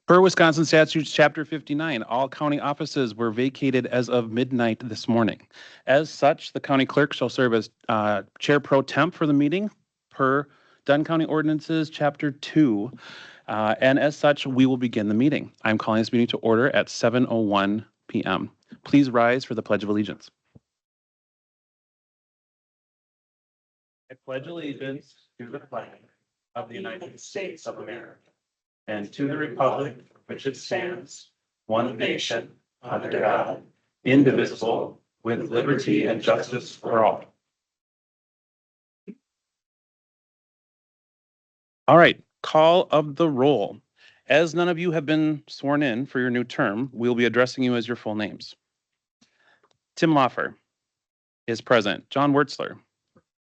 Per Wisconsin Statutes, Chapter 59, all county offices were vacated as of midnight this morning. As such, the county clerk shall serve as chair pro temp for the meeting per Dunn County Ordinances, Chapter 2. And as such, we will begin the meeting. I'm calling this meeting to order at 7:01 p.m. Please rise for the Pledge of Allegiance. I pledge allegiance to the flag of the United States of America and to the republic for which it stands, one nation, under God, indivisible, with liberty and justice for all. All right, call of the roll. As none of you have been sworn in for your new term, we'll be addressing you as your full names. Tim Loffer is present. John Wertzler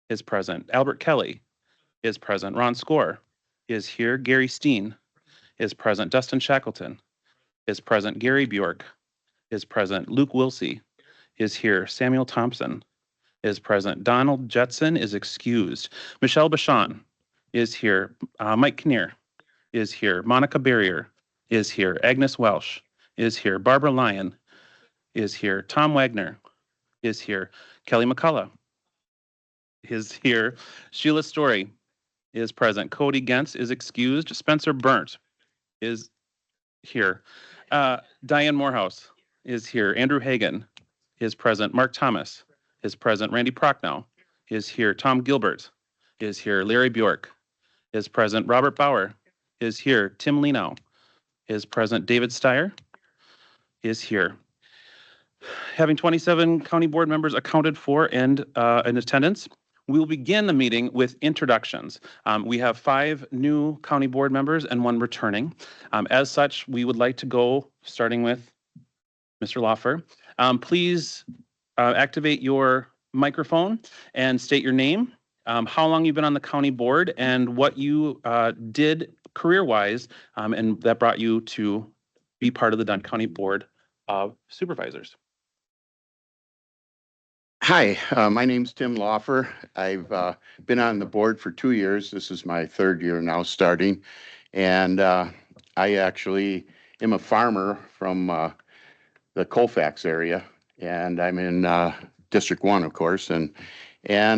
is present. Albert Kelly is present. Ron Score is here. Gary Steen is present. Dustin Shackleton is present. Gary Bjork is present. Luke Wilsey is here. Samuel Thompson is present. Donald Jetson is excused. Michelle Bashan is here. Mike Kinnear is here. Monica Barrier is here. Agnes Welsh is here. Barbara Lyon is here. Tom Wagner is here. Kelly McCullough is here. Sheila Story is present. Cody Gentz is excused. Spencer Burnt is here. Diane Morehouse is here. Andrew Hagan is present. Mark Thomas is present. Randy Prochnow is here. Tom Gilbert is here. Larry Bjork is present. Robert Bauer is here. Tim Leno is present. David Steyer is here. Having 27 county board members accounted for and in attendance, we will begin the meeting with introductions. We have 5 new county board members and 1 returning. As such, we would like to go starting with Mr. Loffer. Please activate your microphone and state your name, how long you've been on the county board, and what you did career-wise, and that brought you to be part of the Dunn County Board of Supervisors. Hi, my name's Tim Loffer. I've been on the board for 2 years. This is my 3rd year now starting. And I actually am a farmer from the Colfax area. And I'm in District 1, of course. And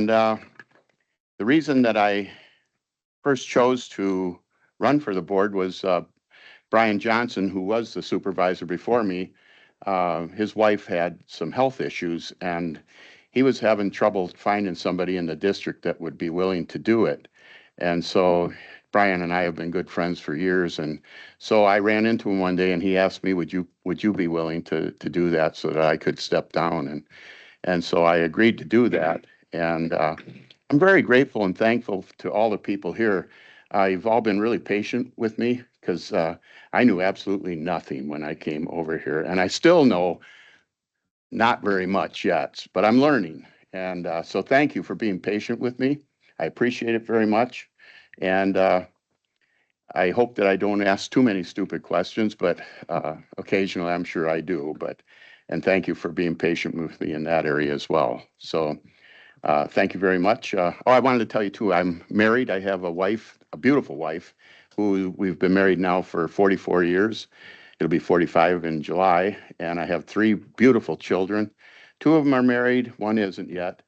the reason that I first chose to run for the board was Brian Johnson, who was the supervisor before me. His wife had some health issues, and he was having trouble finding somebody in the district that would be willing to do it. And so Brian and I have been good friends for years. And so I ran into him one day and he asked me, would you be willing to do that so that I could step down? And so I agreed to do that. And I'm very grateful and thankful to all the people here. You've all been really patient with me because I knew absolutely nothing when I came over here. And I still know not very much yet, but I'm learning. And so thank you for being patient with me. I appreciate it very much. And I hope that I don't ask too many stupid questions, but occasionally I'm sure I do. And thank you for being patient with me in that area as well. So thank you very much. I wanted to tell you too, I'm married. I have a wife, a beautiful wife, who we've been married now for 44 years. It'll be 45 in July, and I have 3 beautiful children. 2 of them are married, 1 isn't yet,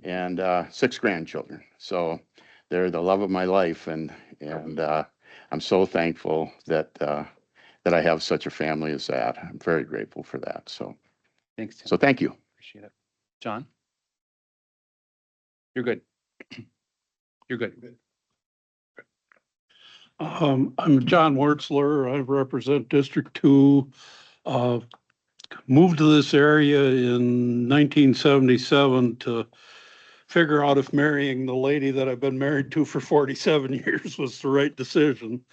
and 6 grandchildren. So they're the love of my life, and I'm so thankful that I have such a family as that. I'm very grateful for that. So thanks, Tim. So thank you. Appreciate it. John? You're good. You're good. I'm John Wertzler. I represent District 2. Moved to this area in 1977 to figure out if marrying the lady that I've been married to for 47 years was the right decision.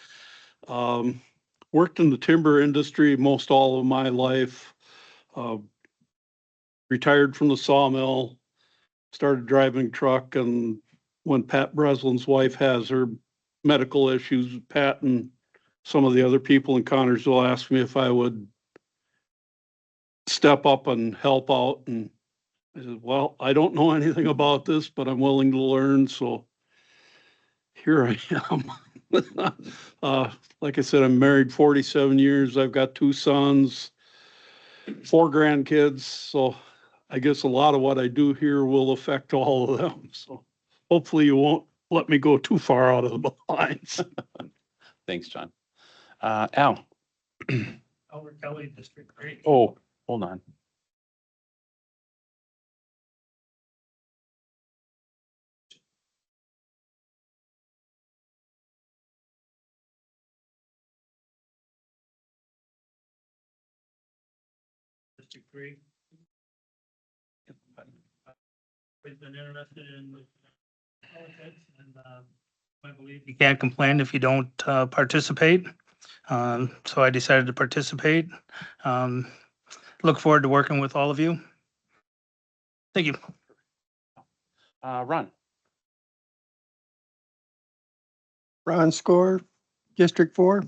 Worked in the timber industry most all of my life. Retired from the sawmill, started driving truck, and when Pat Breslin's wife has her medical issues, Pat and some of the other people in Connersville asked me if I would step up and help out. And I said, well, I don't know anything about this, but I'm willing to learn. So here I am. Like I said, I'm married 47 years. I've got 2 sons, 4 grandkids. So I guess a lot of what I do here will affect all of them. So hopefully you won't let me go too far out of the lines. Thanks, John. Al. Albert Kelly, District 3. Oh, hold on. District 3. Always been interested in politics, and I believe you can't complain if you don't participate. So I decided to participate. Um, Look forward to working with all of you. Thank you. Ron. Ron Score, District 4.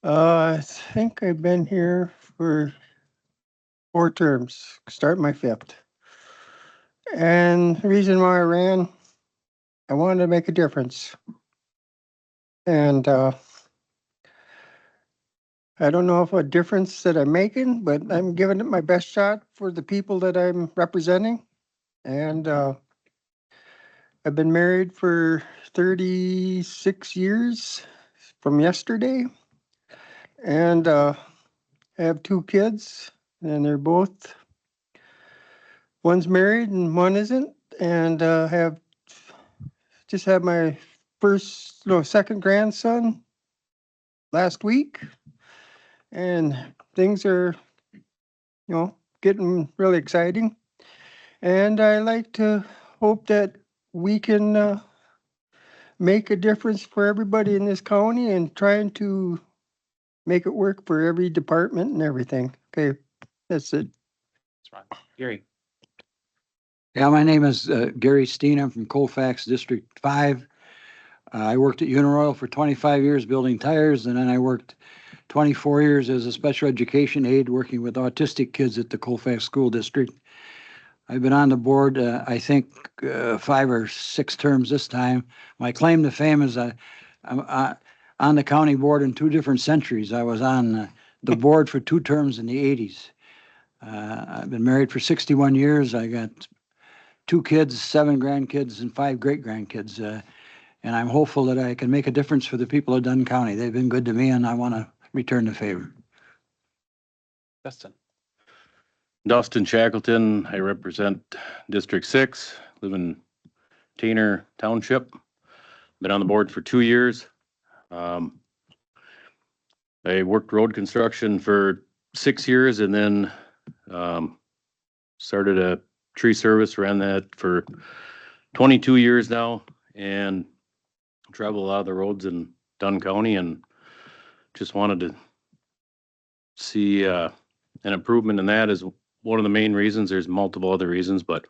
I think I've been here for 4 terms, start my 5th. And the reason why I ran, I wanted to make a difference. And I don't know if a difference that I'm making, but I'm giving it my best shot for the people that I'm representing. And I've been married for 36 years from yesterday. And I have 2 kids, and they're both, one's married and one isn't. And have just had my second grandson last week. And things are, getting really exciting. And I like to hope that we can make a difference for everybody in this county and trying to make it work for every department and everything. Okay, that's it. That's Ron. Gary. Yeah, my name is Gary Steen. I'm from Colfax District 5. I worked at Uniroyal for 25 years building tires, and then I worked 24 years as a special education aide working with autistic kids at the Colfax School District. I've been on the board, I think, 5 or 6 terms this time. My claim to fame is I'm on the county board in 2 different centuries. I was on the board for 2 terms in the 80s. I've been married for 61 years. I got 2 kids, 7 grandkids, and 5 great-grandkids. And I'm hopeful that I can make a difference for the people of Dunn County. They've been good to me, and I want to return the favor. Dustin. Dustin Shackleton, I represent District 6, live in Tainer Township. Been on the board for 2 years. I worked road construction for 6 years and then started a tree service, ran that for 22 years now, and travel a lot of the roads in Dunn County, and just wanted to see an improvement in that is one of the main reasons. There's multiple other reasons, but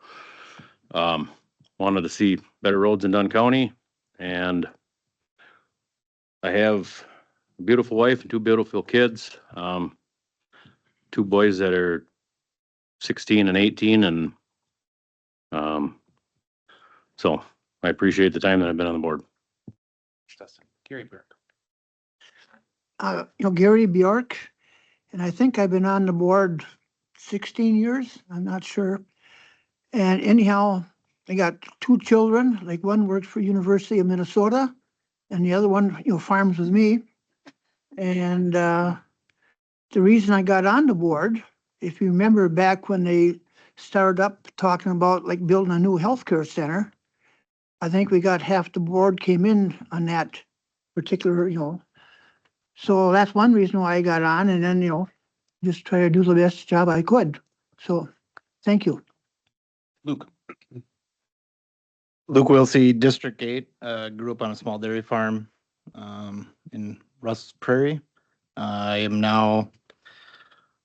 wanted to see better roads in Dunn County. And I have a beautiful wife and 2 beautiful kids, 2 boys that are 16 and 18, and so I appreciate the time that I've been on the board. Dustin. Gary Burke. Gary Bjork, and I think I've been on the board 16 years. I'm not sure. And anyhow, I got 2 children. Like one works for University of Minnesota, and the other one, farms with me. And the reason I got on the board, if you remember back when they started up talking about like building a new healthcare center, I think we got half the board came in on that particular, So that's one reason why I got on, and then, just try to do the best job I could. So, thank you. Luke. Luke Wilsey, District 8, grew up on a small dairy farm in Russ Prairie. I am now,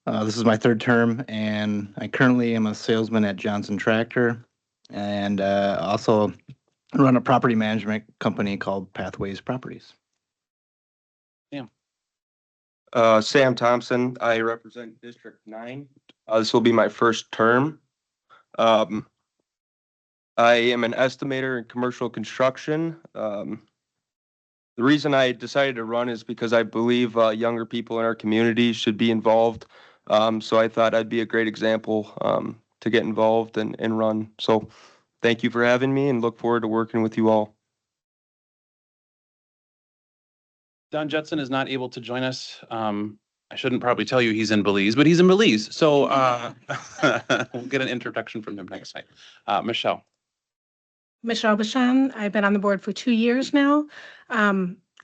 this is my 3rd term, and I currently am a salesman at Johnson Tractor, and also run a property management company called Pathways Properties. Sam Thompson, I represent District 9. This will be my 1st term. I am an estimator in commercial construction. The reason I decided to run is because I believe younger people in our community should be involved. So I thought I'd be a great example to get involved and run. So thank you for having me and look forward to working with you all. Don Jetson is not able to join us. I shouldn't probably tell you he's in Belize, but he's in Belize. So we'll get an introduction from him next time. Michelle. Michelle Bashan. I've been on the board for 2 years now.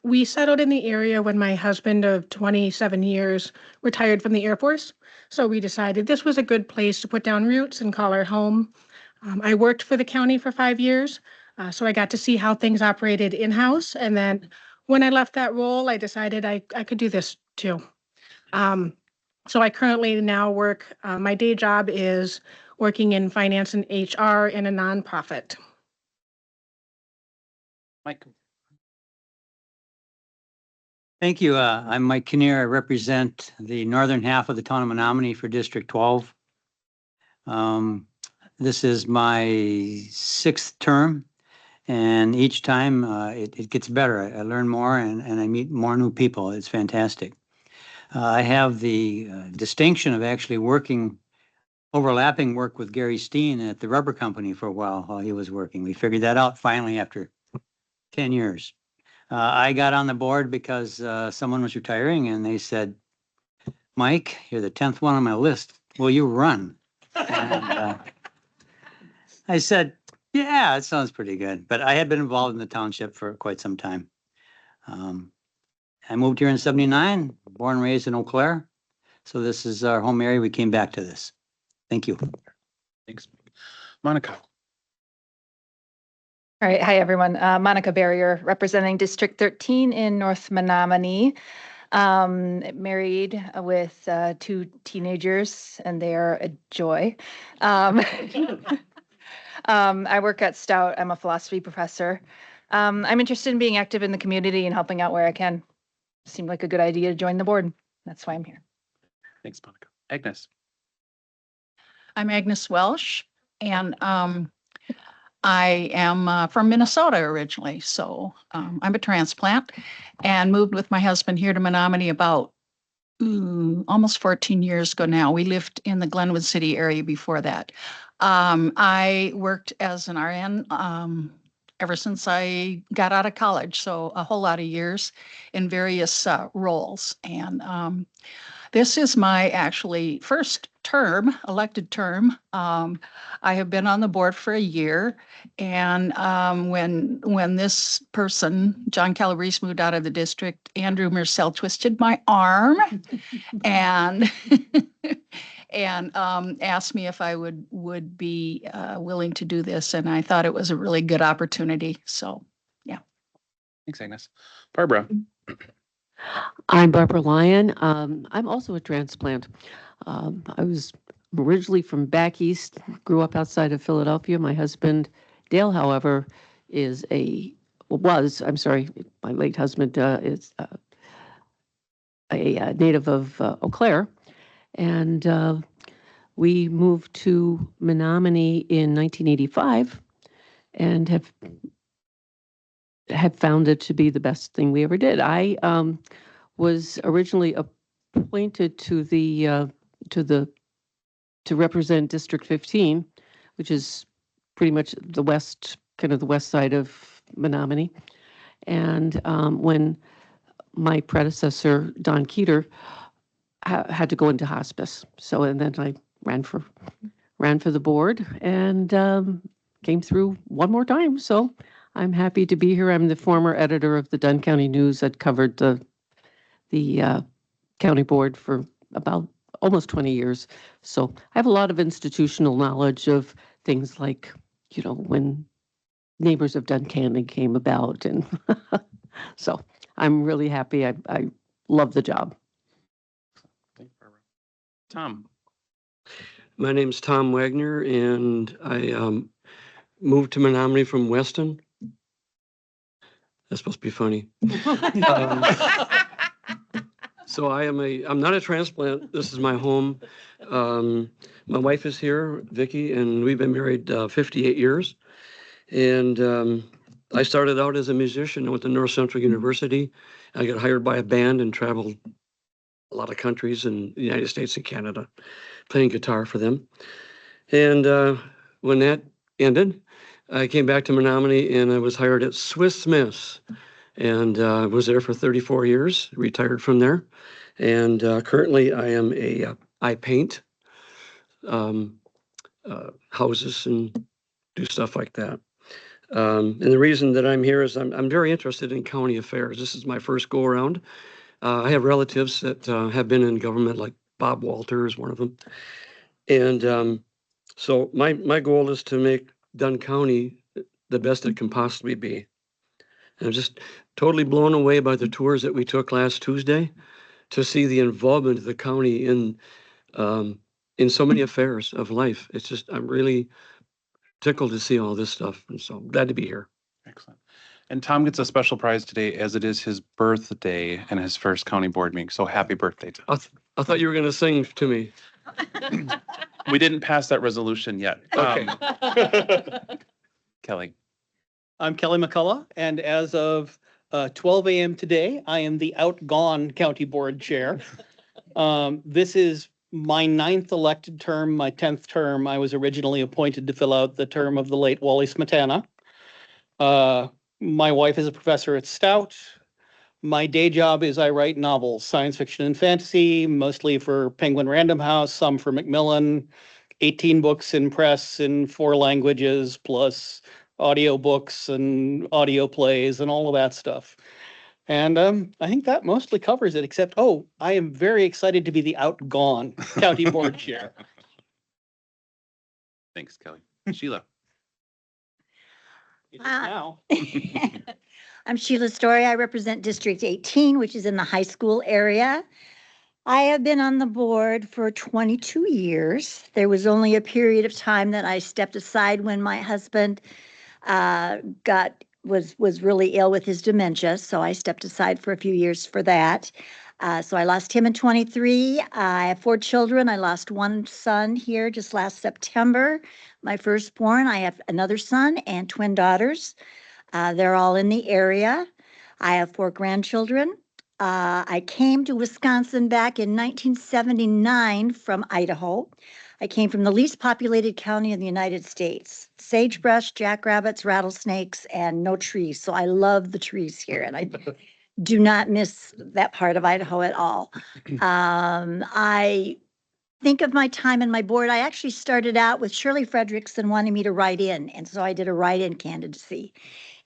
We settled in the area when my husband of 27 years retired from the Air Force. So we decided this was a good place to put down roots and call our home. I worked for the county for 5 years, so I got to see how things operated in-house. And then when I left that role, I decided I could do this too. So I currently now work, my day job is working in finance and HR in a nonprofit. Mike. Thank you. I'm Mike Kinnear. I represent the northern half of the town of Menominee for District 12. This is my 6th term, and each time it gets better. I learn more and I meet more new people. It's fantastic. I have the distinction of actually overlapping work with Gary Steen at the rubber company for a while he was working. We figured that out finally after 10 years. I got on the board because someone was retiring and they said, Mike, you're the 10th one on my list. Will you run? And I said, yeah, it sounds pretty good. But I had been involved in the township for quite some time. I moved here in 79, born and raised in Eau Claire. So this is our home area. We came back to this. Thank you. Thanks. Monica. All right. Hi, everyone. Monica Barrier, representing District 13 in North Menominee. Married with 2 teenagers, and they are a joy. I work at Stout. I'm a philosophy professor. I'm interested in being active in the community and helping out where I can. Seemed like a good idea to join the board. That's why I'm here. Thanks, Monica. Agnes. I'm Agnes Welsh, and I am from Minnesota originally, so I'm a transplant and moved with my husband here to Menominee about almost 14 years ago now. We lived in the Glenwood City area before that. I worked as an RN ever since I got out of college, so a whole lot of years in various roles. And this is my actually first term, elected term. I have been on the board for a year, and when this person, John Calabrese, moved out of the district, Andrew Mersell twisted my arm and asked me if I would be willing to do this, and I thought it was a really good opportunity. So, yeah. Thanks, Agnes. Barbara. I'm Barbara Lyon. I'm also a transplant. I was originally from back east, grew up outside of Philadelphia. My husband, Dale, however, my late husband is a native of Eau Claire. And we moved to Menominee in 1985 and have found it to be the best thing we ever did. I was originally appointed to represent District 15, which is pretty much the west side of Menominee. And when my predecessor, Don Keeter, had to go into hospice, and then I ran for the board and came through one more time. So I'm happy to be here. I'm the former editor of the Dunn County News that covered the county board for about almost 20 years. So I have a lot of institutional knowledge of things like, when Neighbors of Duncannon came about. And so I'm really happy. I love the job. Thanks, Barbara. Tom. My name's Tom Wagner, and I moved to Menominee from Weston. That's supposed to be funny. So I'm not a transplant. This is my home. My wife is here, Vicky, and we've been married 58 years. And I started out as a musician. I went to North Central University. I got hired by a band and traveled a lot of countries in the United States and Canada, playing guitar for them. And when that ended, I came back to Menominee and I was hired at Swiss Smiths and was there for 34 years, retired from there. And currently I paint houses and do stuff like that. And the reason that I'm here is I'm very interested in county affairs. This is my first go around. I have relatives that have been in government, like Bob Walters, one of them. And so my goal is to make Dunn County the best it can possibly be. And I'm just totally blown away by the tours that we took last Tuesday to see the involvement of the county in so many affairs of life. It's just, I'm really tickled to see all this stuff. And so glad to be here. Excellent. And Tom gets a special prize today as it is his birthday and his first county board meeting. So happy birthday, Tom. I thought you were going to sing to me. We didn't pass that resolution yet. Okay. Kelly. I'm Kelly McCullough, and as of 12 a.m. today, I am the outgone county board chair. This is my 9th elected term, my 10th term. I was originally appointed to fill out the term of the late Wally Smetana. My wife is a professor at Stout. My day job is I write novels, science fiction and fantasy, mostly for Penguin Random House, some for Macmillan, 18 books in press in 4 languages, plus audio books and audio plays and all of that stuff. And I think that mostly covers it, except, I am very excited to be the outgone county board chair. Thanks, Kelly. Sheila. It is now. I'm Sheila Story. I represent District 18, which is in the high school area. I have been on the board for 22 years. There was only a period of time that I stepped aside when my husband was really ill with his dementia, so I stepped aside for a few years for that. So I lost him in 23. I have 4 children. I lost one son here just last September, my firstborn. I have another son and twin daughters. They're all in the area. I have 4 grandchildren. I came to Wisconsin back in 1979 from Idaho. I came from the least populated county in the United States. Sagebrush, jackrabbits, rattlesnakes, and no trees. So I love the trees here, and I do not miss that part of Idaho at all. I think of my time in my board. I actually started out with Shirley Frederickson wanting me to write in, and so I did a write-in candidacy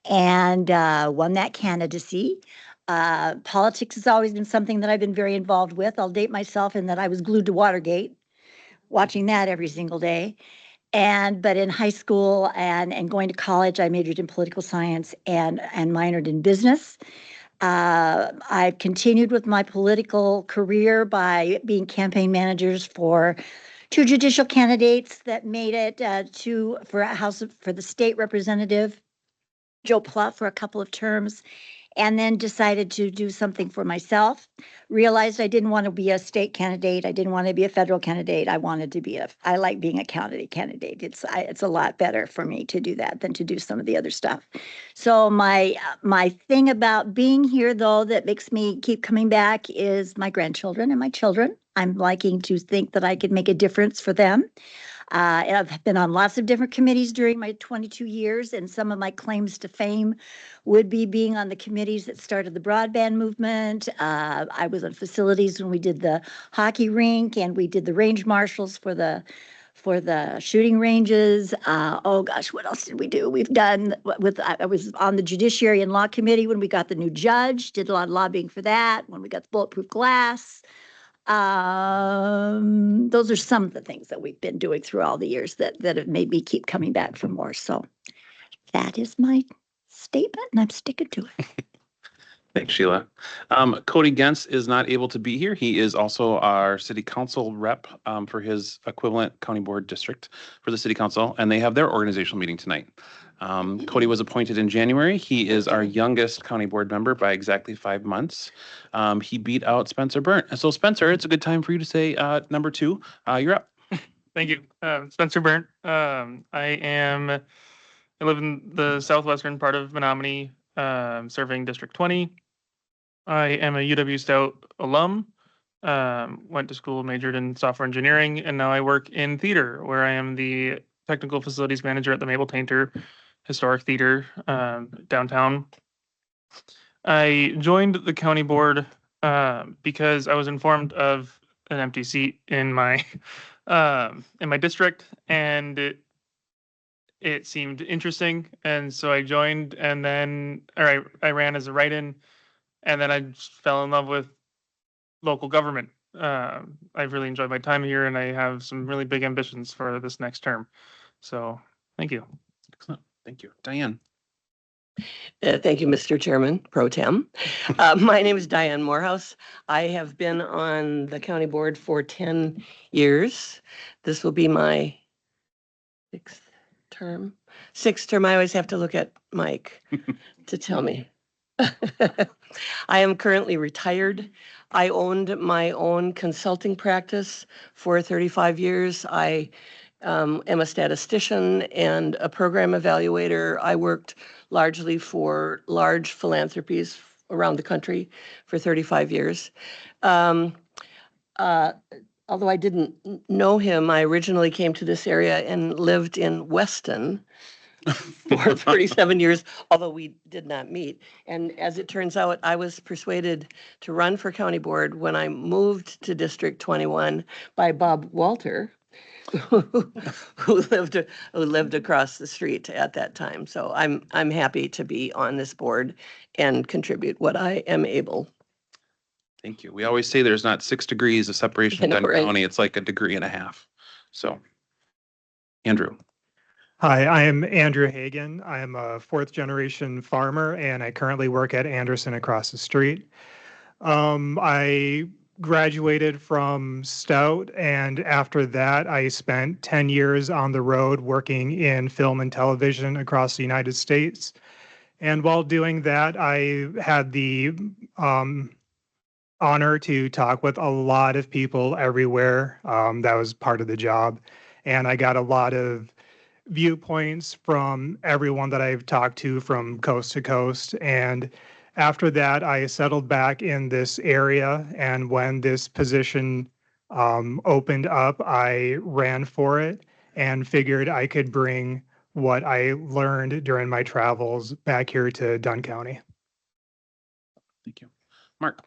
and won that candidacy. Politics has always been something that I've been very involved with. I'll date myself in that I was glued to Watergate, watching that every single day. But in high school and going to college, I majored in political science and minored in business. I've continued with my political career by being campaign managers for 2 judicial candidates that made it for the state representative, Joe Pluff, for a couple of terms, and then decided to do something for myself. Realized I didn't want to be a state candidate. I didn't want to be a federal candidate. I wanted to be I like being a county candidate. It's a lot better for me to do that than to do some of the other stuff. So my thing about being here, though, that makes me keep coming back is my grandchildren and my children. I'm liking to think that I could make a difference for them. I've been on lots of different committees during my 22 years, and some of my claims to fame would be being on the committees that started the broadband movement. I was on facilities when we did the hockey rink, and we did the range marshals for the shooting ranges. What else did we do? We've done I was on the Judiciary and Law Committee when we got the new judge, did a lot of lobbying for that, when we got the bulletproof glass. Those are some of the things that we've been doing through all the years that have made me keep coming back for more. So that is my statement, and I'm sticking to it. Thanks, Sheila. Cody Gens is not able to be here. He is also our city council rep for his equivalent county board district for the city council, and they have their organizational meeting tonight. Cody was appointed in January. He is our youngest county board member by exactly 5 months. He beat out Spencer Burnt. So Spencer, it's a good time for you to say number 2. You're up. Thank you. Spencer Burnt. I am I live in the southwestern part of Menominee, serving District 20. I am a UW Stout alum. Went to school, majored in software engineering, and now I work in theater, where I am the technical facilities manager at the Mabel Tainter Historic Theater downtown. I joined the county board because I was informed of an empty seat in my district, and it seemed interesting, and so I joined, and then I ran as a write-in, and then I just fell in love with local government. I've really enjoyed my time here, and I have some really big ambitions for this next term. So, thank you. Excellent. Thank you. Diane. Thank you, Mr. Chairman, Pro Tem. My name is Diane Morehouse. I have been on the county board for 10 years. This will be my sixth term. I always have to look at Mike to tell me. I am currently retired. I owned my own consulting practice for 35 years. I am a statistician and a program evaluator. I worked largely for large philanthropies around the country for 35 years. Although I didn't know him, I originally came to this area and lived in Weston for 37 years, although we did not meet. And as it turns out, I was persuaded to run for county board when I moved to District 21 by Bob Walter, who lived across the street at that time. So I'm happy to be on this board and contribute what I am able. Thank you. We always say there's not 6 degrees of separation in Dunn County. It's like 1.5 degrees. So, Andrew. Hi, I am Andrew Hagan. I am a 4th generation farmer, and I currently work at Anderson across the street. I graduated from Stout, and after that, I spent 10 years on the road working in film and television across the United States. And while doing that, I had the honor to talk with a lot of people everywhere. That was part of the job. And I got a lot of viewpoints from everyone that I've talked to from coast to coast. And after that, I settled back in this area. And when this position opened up, I ran for it and figured I could bring what I learned during my travels back here to Dunn County. Thank you. Mark.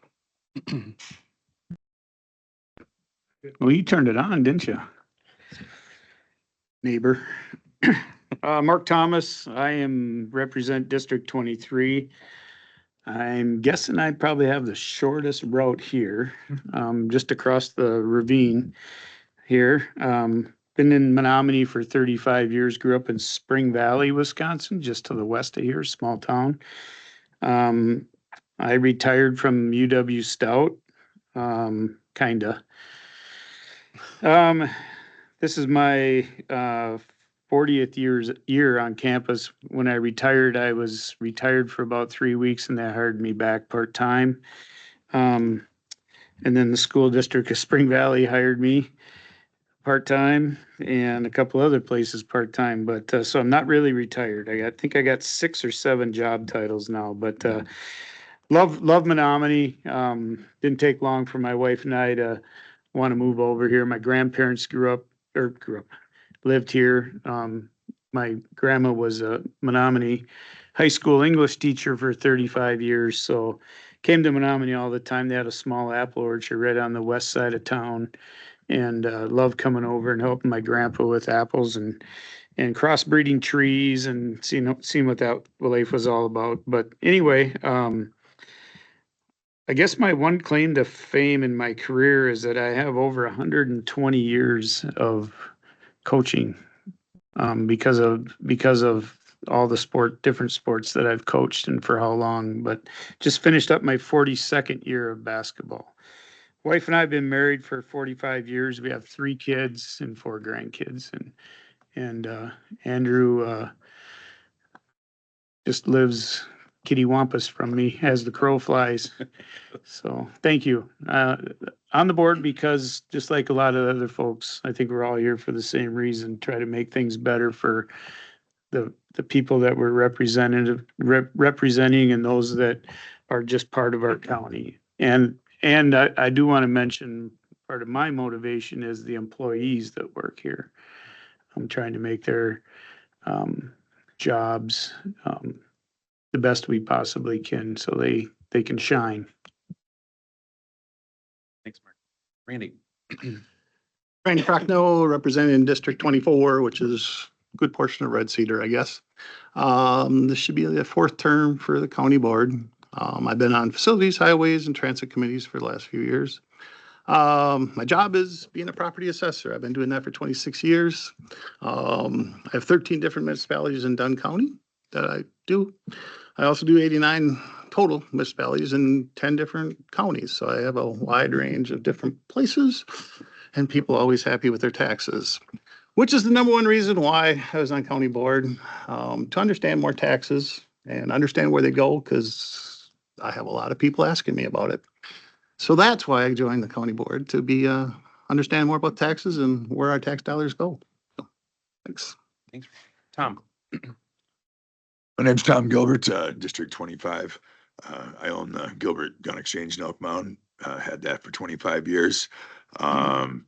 Well, you turned it on, didn't you? Neighbor. Mark Thomas, I represent District 23. I'm guessing I probably have the shortest route here, just across the ravine here. Been in Menominee for 35 years, grew up in Spring Valley, Wisconsin, just to the west of here, small town. I retired from UW Stout, kinda. This is my 40th year on campus. When I retired, I was retired for about 3 weeks, and they hired me back part-time. And then the school district of Spring Valley hired me part-time, and a couple other places part-time. But so I'm not really retired. I think I got 6 or 7 job titles now. But love Menominee. Didn't take long for my wife and I to want to move over here. My grandparents lived here. My grandma was a Menominee high school English teacher for 35 years. So came to Menominee all the time. They had a small apple orchard right on the west side of town, and loved coming over and helping my grandpa with apples and crossbreeding trees and seeing what that life was all about. But anyway, I guess my one claim to fame in my career is that I have over 120 years of coaching, because of all the different sports that I've coached and for how long. But just finished up my 42nd year of basketball. Wife and I have been married for 45 years. We have 3 kids and 4 grandkids, and Andrew just lives kittywampus from me as the crow flies. So thank you. On the board because just like a lot of other folks, I think we're all here for the same reason, try to make things better for the the people that we're representing and those that are just part of our county. And I do want to mention, part of my motivation is the employees that work here. I'm trying to make their jobs the best we possibly can so they can shine. Thanks, Mark. Randy. Randy Prochnow, representing District 24, which is a good portion of Red Cedar, I guess. This should be the fourth term for the county board. I've been on facilities, highways, and transit committees for the last few years. My job is being a property assessor. I've been doing that for 26 years. I have 13 different municipalities in Dunn County that I do. I also do 89 total municipalities in 10 different counties. So I have a wide range of different places, and people are always happy with their taxes, which is the number one reason why I was on county board, to understand more taxes and understand where they go, because I have a lot of people asking me about it. So that's why I joined the county board, to be understand more about taxes and where our tax dollars go. So, thanks. Thanks. Tom. My name's Tom Gilbert, District 25. I own the Gilbert Gun Exchange in Elk Mountain. Had that for 25 years. Been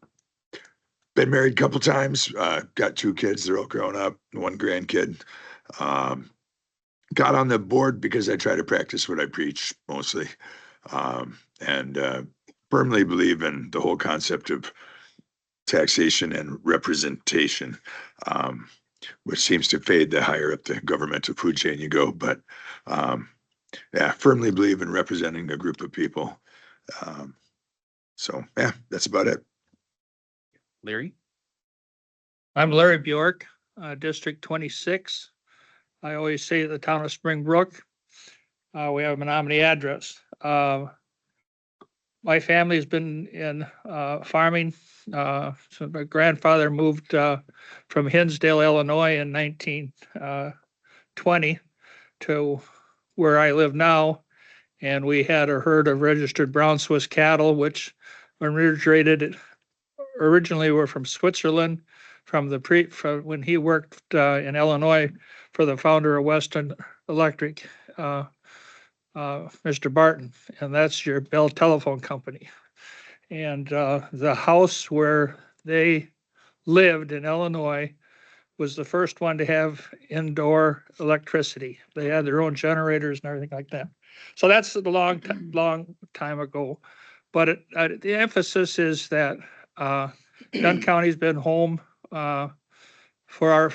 married a couple times. Got 2 kids. They're all grown up. 1 grandkid. Got on the board because I try to practice what I preach mostly. And firmly believe in the whole concept of taxation and representation, which seems to fade the higher up the governmental food chain you go. But yeah, firmly believe in representing a group of people. So yeah, that's about it. Larry? I'm Larry Bjork, District 26. I always say the town of Springbrook. We have a Menominee address. My family's been in farming. So my grandfather moved from Hinsdale, Illinois in 1920 to where I live now. And we had a herd of registered brown Swiss cattle, which originated originally were from Switzerland, from when he worked in Illinois for the founder of Western Electric, Mr. Barton, and that's your Bell Telephone Company. And the house where they lived in Illinois was the first one to have indoor electricity. They had their own generators and everything like that. So that's a long time ago. But the emphasis is that Dunn County's been home for our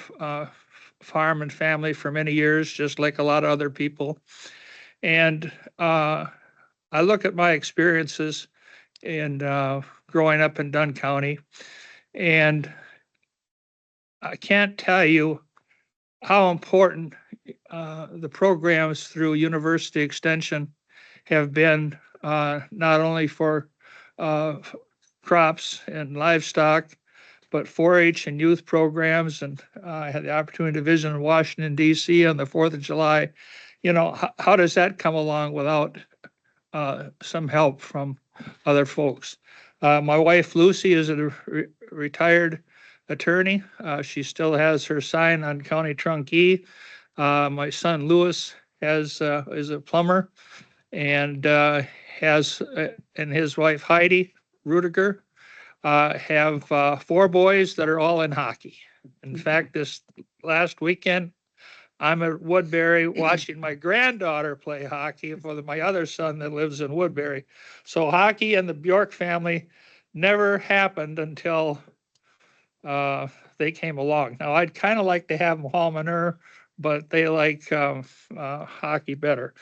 farm and family for many years, just like a lot of other people. And I look at my experiences in growing up in Dunn County, and I can't tell you how important the programs through University Extension have been, not only for crops and livestock, but 4-H and youth programs. And I had the opportunity to visit in Washington, D.C. on the 4th of July. You know, how does that come along without some help from other folks? My wife, Lucy, is a retired attorney. She still has her sign on County Trunk E. My son, Louis, is a plumber, and has, and his wife, Heidi Rudiger, have 4 boys that are all in hockey. In fact, this last weekend, I'm at Woodbury watching my granddaughter play hockey for my other son that lives in Woodbury. So hockey and the Bjork family never happened until they came along. Now, I'd kind of like to have them haul manure, but they like hockey better.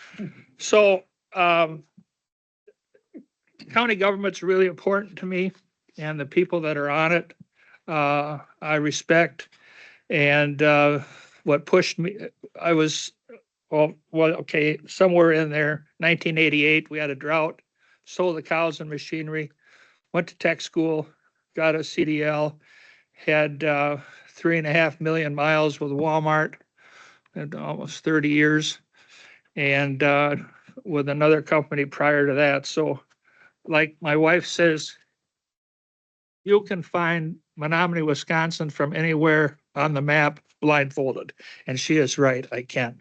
So county government's really important to me, and the people that are on it, I respect. And what pushed me, I was, okay, somewhere in there, 1988, we had a drought, sold the cows and machinery, went to tech school, got a CDL, had 3.5 million miles with Walmart in almost 30 years, and with another company prior to that. So like my wife says, you can find Menominee, Wisconsin from anywhere on the map blindfolded. And she is right, I can't.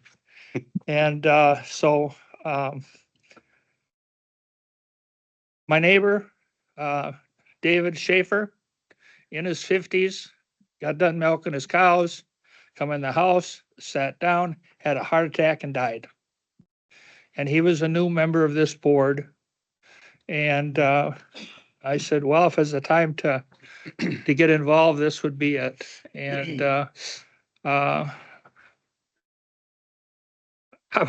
And so my neighbor, David Schaefer, in his 50s, got done milking his cows, come in the house, sat down, had a heart attack and died. And he was a new member of this board. And I said, well, if it's a time to get involved, this would be it. And I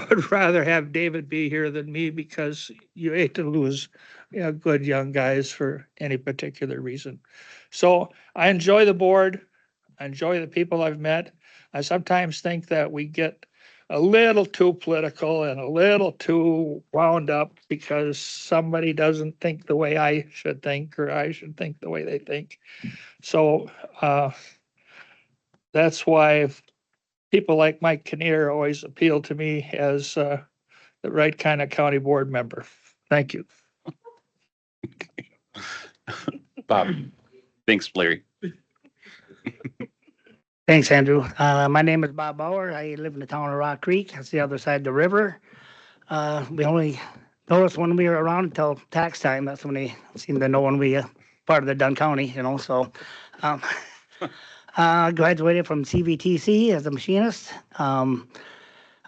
would rather have David be here than me because you hate to lose, good young guys for any particular reason. So I enjoy the board. I enjoy the people I've met. I sometimes think that we get a little too political and a little too wound up because somebody doesn't think the way I should think, or I should think the way they think. So that's why people like Mike Kinnear always appeal to me as the right kind of county board member. Thank you. Bob. Thanks, Larry. Thanks, Andrew. My name is Bob Bauer. I live in the town of Rock Creek. That's the other side of the river. We only noticed when we were around until tax time. That's when they seemed to know when we part of the Dunn County, So, graduated from CVTC as a machinist. I'm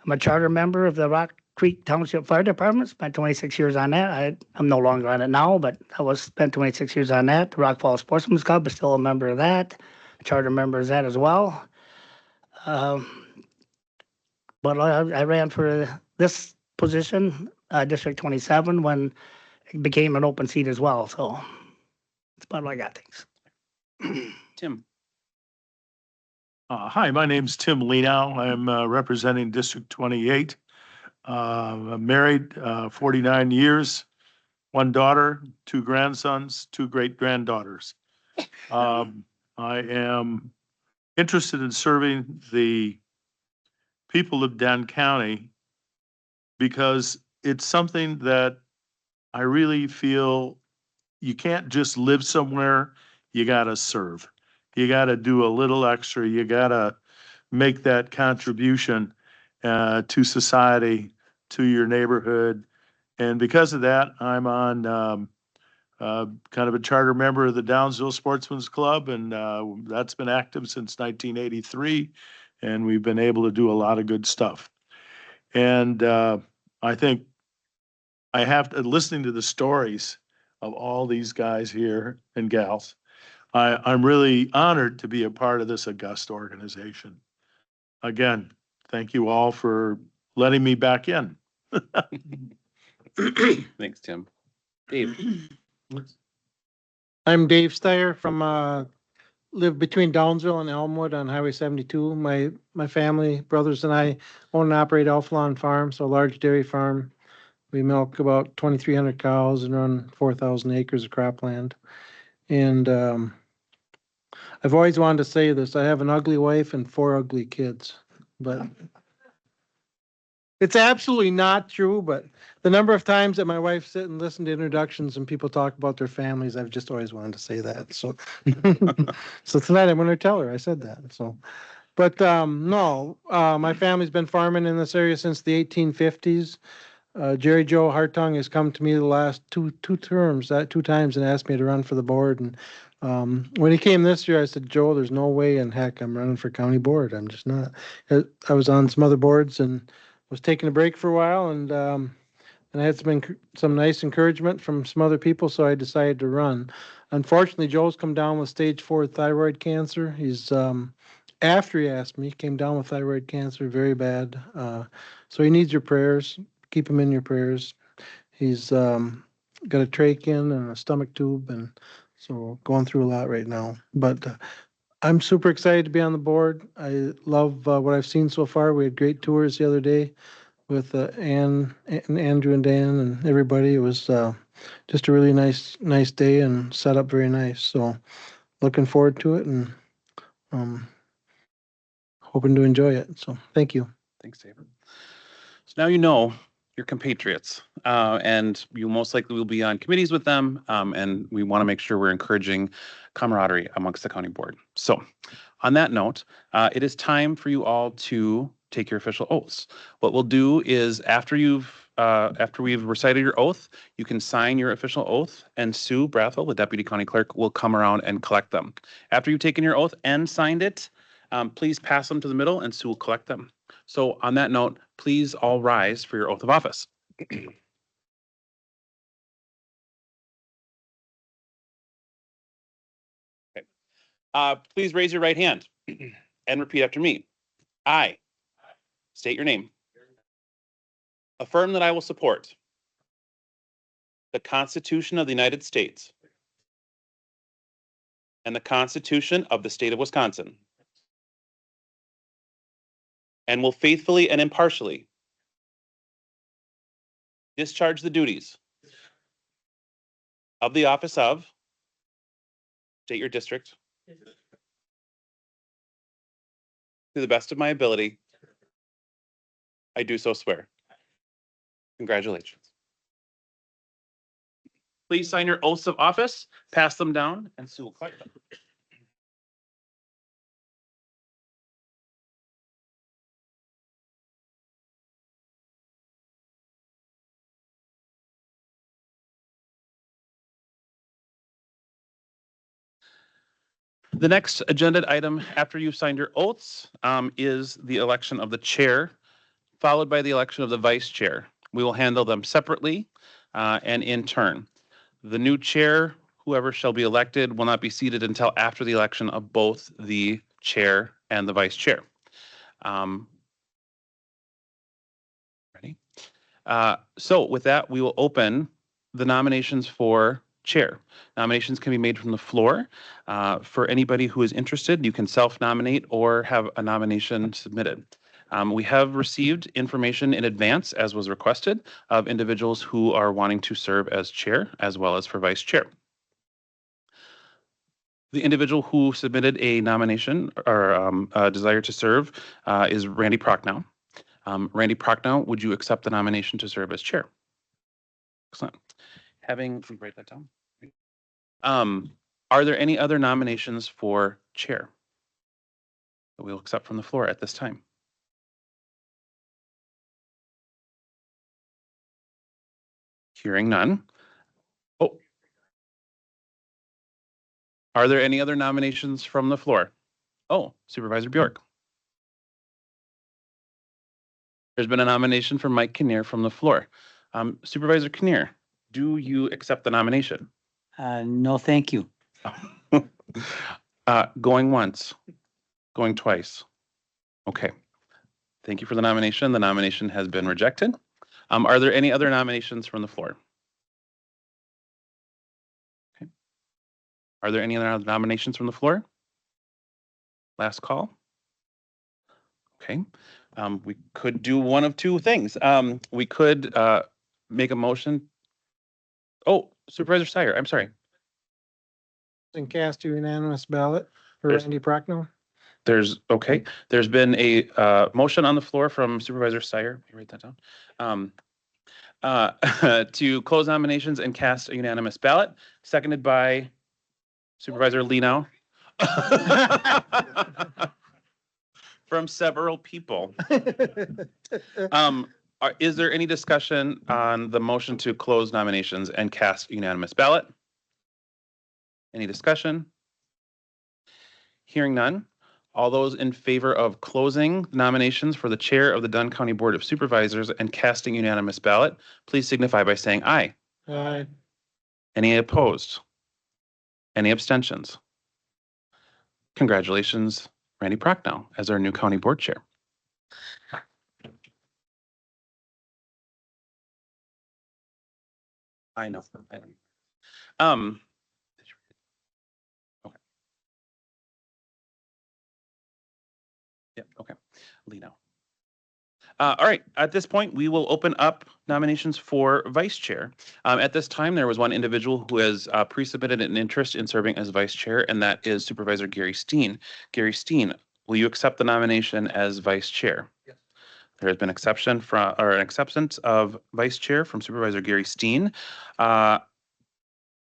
a charter member of the Rock Creek Township Fire Department. Spent 26 years on that. I'm no longer on it now, but I spent 26 years on that. The Rock Falls Sportsman's Club is still a member of that. Charter member of that as well. But I ran for this position, District 27, when it became an open seat as well. So that's about all I got. Thanks. Tim. Hi, my name's Tim Lenow. I'm representing District 28. I'm married 49 years, one daughter, two grandsons, two great-granddaughters. I am interested in serving the people of Dunn County because it's something that I really feel you can't just live somewhere, you gotta serve. You gotta do a little extra, you gotta make that contribution to society, to your neighborhood. And because of that, I'm on kind of a charter member of the Downsville Sportsman's Club, and that's been active since 1983, and we've been able to do a lot of good stuff. And I think I have to, listening to the stories of all these guys here and gals, I'm really honored to be a part of this august organization. Again, thank you all for letting me back in. Thanks, Tim. Dave. I'm Dave Steyer from, live between Downsville and Elmwood on Highway 72. My family, brothers and I own and operate Elflawn Farm, so a large dairy farm. We milk about 2,300 cows and run 4,000 acres of cropland. And I've always wanted to say this. I have an ugly wife and 4 ugly kids, but it's absolutely not true. But the number of times that my wife sit and listen to introductions and people talk about their families, I've just always wanted to say that. So, so tonight I'm going to tell her I said that. So, but no, my family's been farming in this area since the 1850s. Jerry Joe Hartung has come to me the last two times and asked me to run for the board. And when he came this year, I said, Joe, there's no way in heck I'm running for county board. I'm just not. I was on some other boards and was taking a break for a while, and I had some nice encouragement from some other people, so I decided to run. Unfortunately, Joe's come down with stage 4 thyroid cancer. He's after he asked me, came down with thyroid cancer, very bad. So he needs your prayers. Keep him in your prayers. He's got a trach in and a stomach tube, and so going through a lot right now. But I'm super excited to be on the board. I love what I've seen so far. We had great tours the other day with Ann and Andrew and Dan and everybody. It was just a really nice day and set up very nice. So looking forward to it and hoping to enjoy it. So thank you. Thanks, David. So now you know your compatriots, and you most likely will be on committees with them, and we want to make sure we're encouraging camaraderie amongst the county board. So on that note, it is time for you all to take your official oaths. What we'll do is after we've recited your oath, you can sign your official oath, and Sue Brathel, the Deputy County Clerk, will come around and collect them. After you've taken your oath and signed it, please pass them to the middle and Sue will collect them. So on that note, please all rise for your oath of office. Okay. Please raise your right hand and repeat after me. I state your name. Affirm that I will support the Constitution of the United States and the Constitution of the State of Wisconsin, and will faithfully and impartially discharge the duties of the office of, state your district, to the best of my ability. I do so swear. Congratulations. Please sign your oaths of office, pass them down, and Sue will collect them. The next agenda item after you've signed your oaths is the election of the chair, followed by the election of the vice chair. We will handle them separately and in turn. The new chair, whoever shall be elected, will not be seated until after the election of both the chair and the vice chair. Ready? So with that, we will open the nominations for chair. Nominations can be made from the floor. For anybody who is interested, you can self-nominate or have a nomination submitted. We have received information in advance, as was requested, of individuals who are wanting to serve as chair as well as for vice chair. The individual who submitted a nomination or a desire to serve is Randy Prochnow. Randy Prochnow, would you accept the nomination to serve as chair? Excellent. Can we write that down? Are there any other nominations for chair that we'll accept from the floor at this time? Hearing none. Oh. Are there any other nominations from the floor? Oh, Supervisor Bjork. There's been a nomination for Mike Kinnear from the floor. Supervisor Kinnear, do you accept the nomination? No, thank you. Going once, going twice. Okay. Thank you for the nomination. The nomination has been rejected. Are there any other nominations from the floor? Okay. Are there any other nominations from the floor? Last call. Okay. We could do one of two things. We could make a motion. Oh, Supervisor Steyer, I'm sorry. And cast a unanimous ballot for There's- Randy Prochnow. Okay. There's been a motion on the floor from Supervisor Steyer. Let me write that down. To close nominations and cast a unanimous ballot, seconded by Supervisor Leno. From several people. Is there any discussion on the motion to close nominations and cast unanimous ballot? Any discussion? Hearing none. All those in favor of closing nominations for the chair of the Dunn County Board of Supervisors and casting unanimous ballot, please signify by saying aye. Aye. Any opposed? Any abstentions? Congratulations, Randy Prochnow, as our new county board chair. I know. Okay. Yeah, okay. Leno. All right, at this point, we will open up nominations for vice chair. At this time, there was one individual who has pre-submitted an interest in serving as vice chair, and that is Supervisor Gary Steen. Gary Steen, will you accept the nomination as vice chair? Yes. There has been an acceptance of vice chair from Supervisor Gary Steen. Are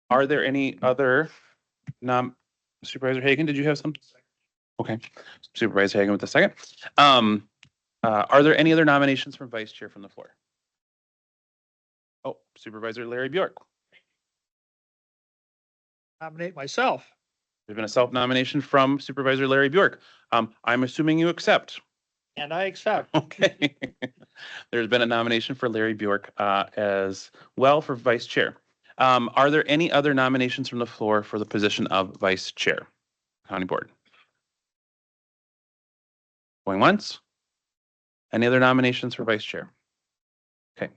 there any other Supervisor Hagan, did you have some? Okay, Supervisor Hagan with the second. Are there any other nominations for vice chair from the floor? Oh, Supervisor Larry Bjork. Nominate myself. There's been a self-nomination from Supervisor Larry Bjork. I'm assuming you accept. And I accept. Okay. There's been a nomination for Larry Bjork as well for vice chair. Are there any other nominations from the floor for the position of vice chair, county board? Going once? Any other nominations for vice chair? Okay.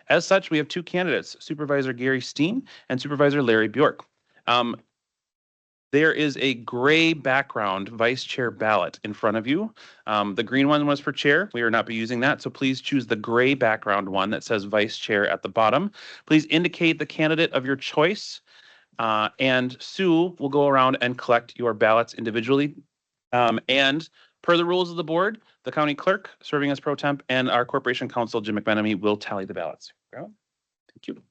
As such, we have two candidates, Supervisor Gary Steen and Supervisor Larry Bjork. There is a gray background vice chair ballot in front of you. The green one was for chair. We are not be using that, so please choose the gray background one that says vice chair at the bottom. Please indicate the candidate of your choice, and Sue will go around and collect your ballots individually. And per the rules of the board, the county clerk serving as pro temp and our corporation counsel, Jim McMenamy, will tally the ballots. Thank you.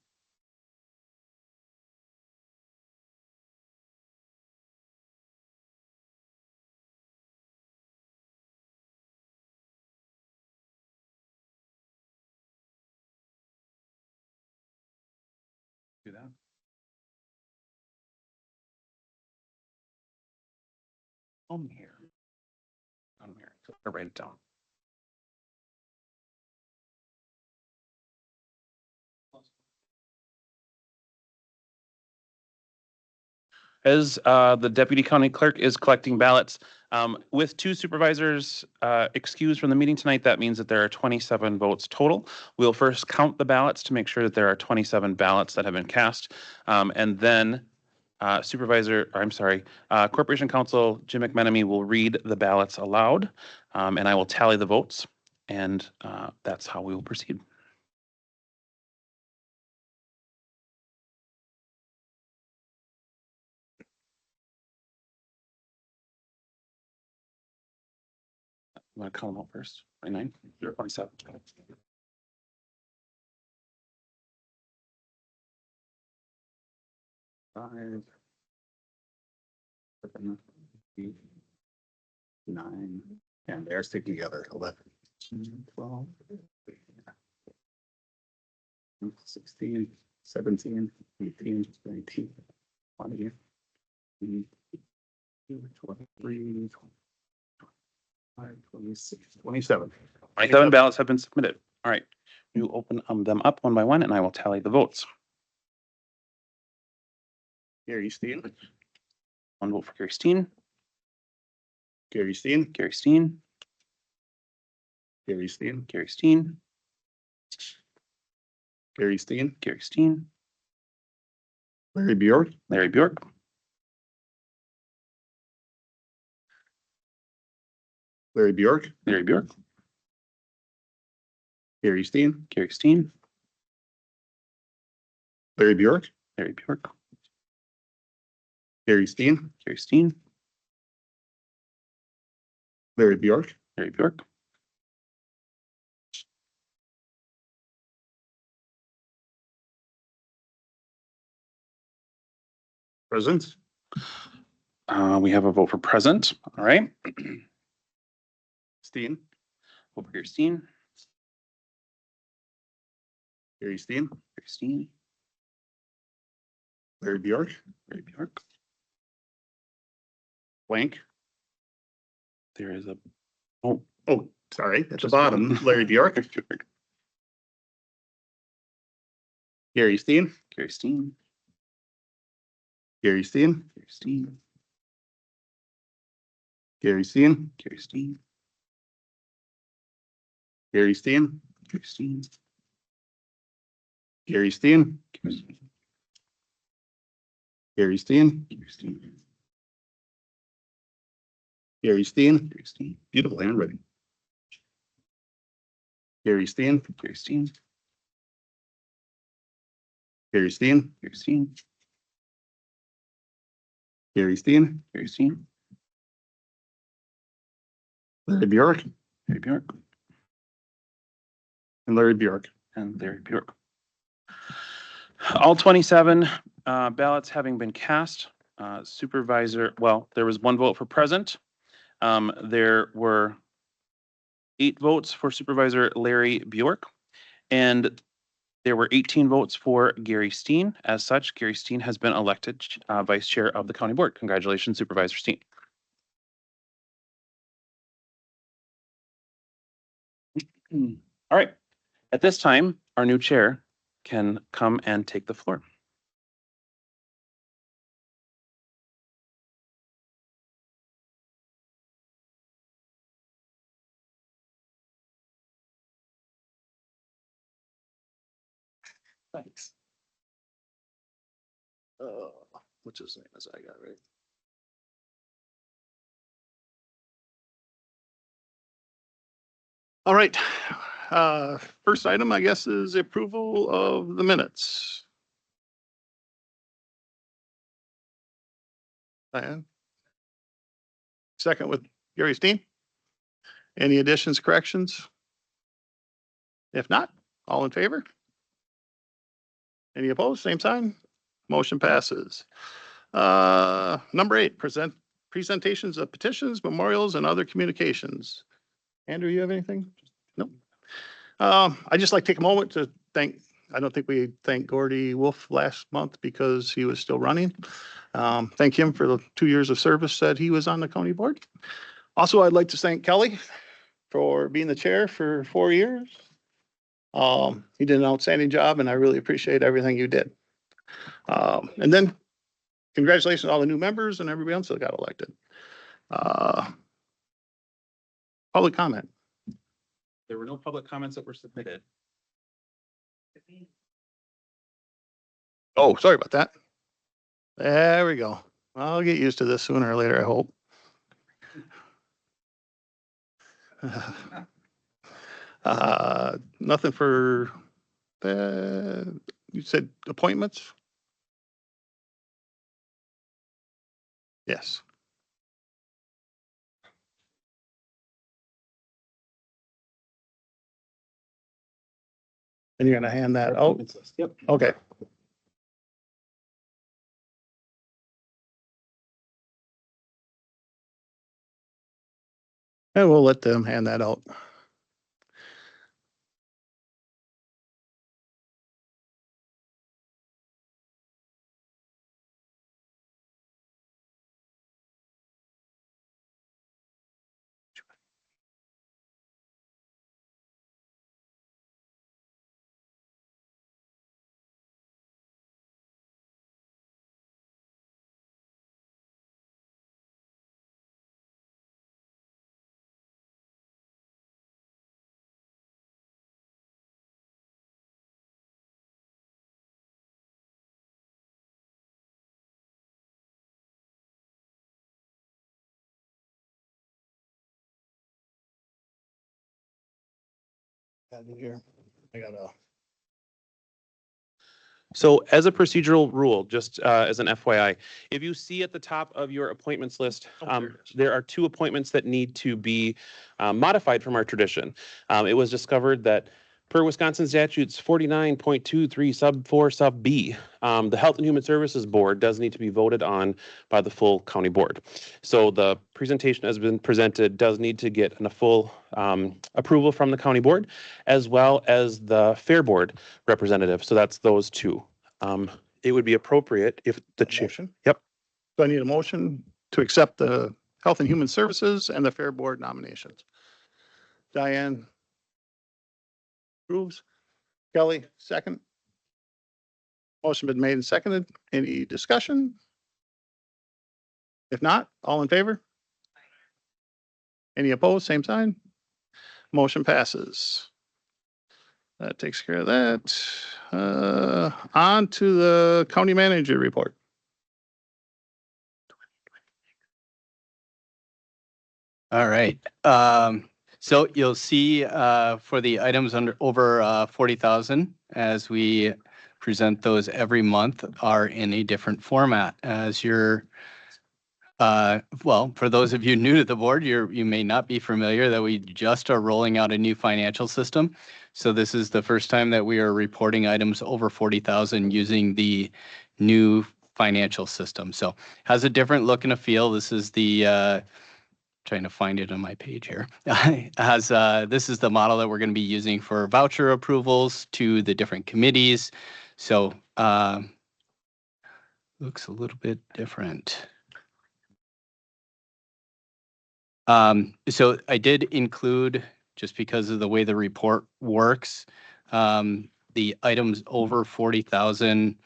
Do that. Here. Here. I'll write it down. As the deputy county clerk is collecting ballots, with two supervisors excused from the meeting tonight, that means that there are 27 votes total. We'll first count the ballots to make sure that there are 27 ballots that have been cast. And then Corporation Counsel Jim McMenamy will read the ballots aloud, and I will tally the votes, and that's how we will proceed. You want to call them out first? 29, 27. 5, 7, 8, 9, and they're sticking together. 11, 12, 16, 17, 18, 19, 20, 23, 25, 26, 27. 27 ballots have been submitted. All right. You open them up one by one, and I will tally the votes. Gary Steen. One vote for Gary Steen. Gary Steen. Gary Steen. Gary Steen. Gary Steen. Gary Steen. Gary Steen. Larry Bjork. Larry Bjork. Larry Bjork. Larry Bjork. Gary Steen. Gary Steen. Larry Bjork. Larry Bjork. Gary Steen. Gary Steen. Larry Bjork. Larry Bjork. Present. We have a vote for present. All right. Steen. Vote for Gary Steen. Gary Steen. Gary Steen. Larry Bjork. Larry Bjork. Blank. There is a, oh, sorry, at the bottom, Larry Bjork. Gary Steen. Gary Steen. Gary Steen. Gary Steen. Gary Steen. Gary Steen. Gary Steen. Gary Steen. Gary Steen. Gary Steen. Gary Steen. Gary Steen. Gary Steen. Beautiful handwriting. Gary Steen. Gary Steen. Gary Steen. Gary Steen. Gary Steen. Gary Steen. Larry Bjork. Larry Bjork. And Larry Bjork. and Larry Bjork. All 27 ballots having been cast, there was one vote for present. There were 8 votes for Supervisor Larry Bjork, and there were 18 votes for Gary Steen. As such, Gary Steen has been elected Vice Chair of the County Board. Congratulations, Supervisor Steen. All right. At this time, our new chair can come and take the floor. Thanks. What's his name is I got right? All right. First item, I guess, is approval of the minutes. Diane? Second with Gary Steen. Any additions, corrections? If not, all in favor? Any opposed? Same sign. Motion passes. Number 8, presentations of petitions, memorials, and other communications. Andrew, you have anything? Nope. I'd just like to take a moment to I don't think we thanked Gordy Wolf last month because he was still running. Thank him for the 2 years of service that he was on the county board. Also, I'd like to thank Kelly for being the chair for 4 years. He did an outstanding job and I really appreciate everything you did. And then congratulations to all the new members and everybody else that got elected. Public comment. There were no public comments that were submitted. Oh, sorry about that. There we go. I'll get used to this sooner or later, I hope. Nothing for you said appointments? Yes. And you're gonna hand that out? Yep. Okay. And we'll let them hand that out. Here, I got a. So as a procedural rule, just as an FYI, if you see at the top of your appointments list, there are 2 appointments that need to be modified from our tradition. It was discovered that per Wisconsin statutes 49.23 sub 4 sub B, the Health and Human Services Board does need to be voted on by the full county board. So the presentation has been presented does need to get a full approval from the county board, as well as the fair board representative. So that's those 2. It would be appropriate if the chair. Yep. So I need a motion to accept the Health and Human Services and the Fair Board nominations. Diane approves. Kelly, second. Motion been made and seconded. Any discussion? If not, all in favor? Any opposed? Same sign. Motion passes. That takes care of that. On to the county manager report. All right. So you'll see for the items over 40,000, as we present those every month, are in a different format. As you're Well, for those of you new to the board, you may not be familiar that we just are rolling out a new financial system. So this is the first time that we are reporting items over 40,000 using the new financial system. So has a different look and a feel. This is the trying to find it on my page here. This is the model that we're going to be using for voucher approvals to the different committees. So looks a little bit different. So I did include, just because of the way the report works, the items over 40,000.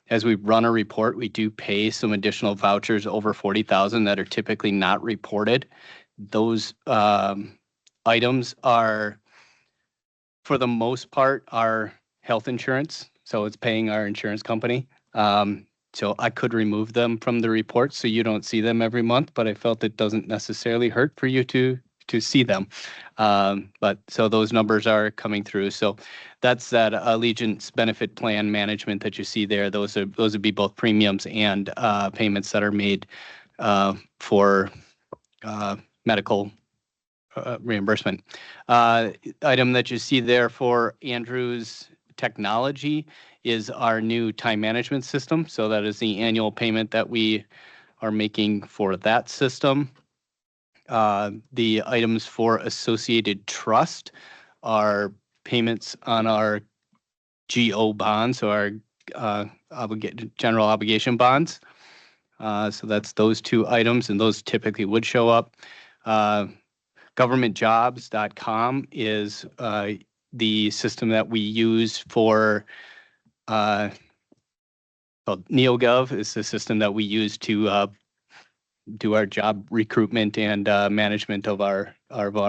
As we run a report, we do pay some additional vouchers over 40,000 that are typically not reported. Those items are, for the most part, our health insurance. So it's paying our insurance company. So I could remove them from the report so you don't see them every month, but I felt it doesn't necessarily hurt for you to see them. But so those numbers are coming through. So that's that Allegiance benefit plan management that you see there. Those would be both premiums and payments that are made for medical reimbursement. Item that you see there for Andrew's technology is our new time management system. So that is the annual payment that we are making for that system. The items for Associated Trust are payments on our GO bonds, so our general obligation bonds. So that's those two items, and those typically would show up. Governmentjobs.com is the system that we use for NeoGov is the system that we use to do our job recruitment and management of our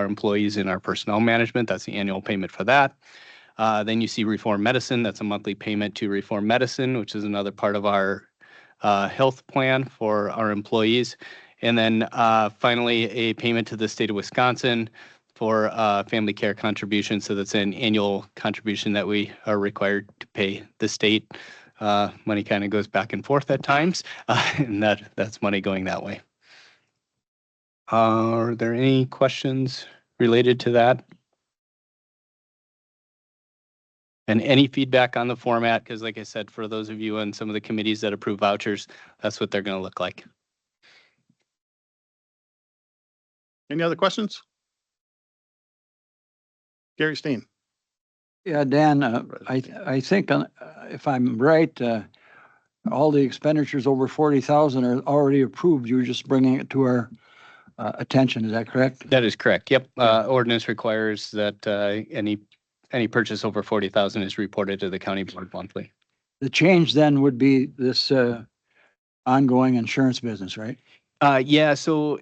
employees in our personnel management. That's the annual payment for that. Then you see Reform Medicine. That's a monthly payment to Reform Medicine, which is another part of our health plan for our employees. And then finally, a payment to the state of Wisconsin for family care contribution. So that's an annual contribution that we are required to pay the state. Money kind of goes back and forth at times, and that's money going that way. Are there any questions related to that? And any feedback on the format? Because like I said, for those of you on some of the committees that approve vouchers, that's what they're going to look like. Any other questions? Gary Steen. Yeah, Dan, I think if I'm right, all the expenditures over 40,000 are already approved. You're just bringing it to our attention. Is that correct? That is correct. Yep. Ordinance requires that any purchase over 40,000 is reported to the county board monthly. The change then would be this ongoing insurance business, right? Yeah. So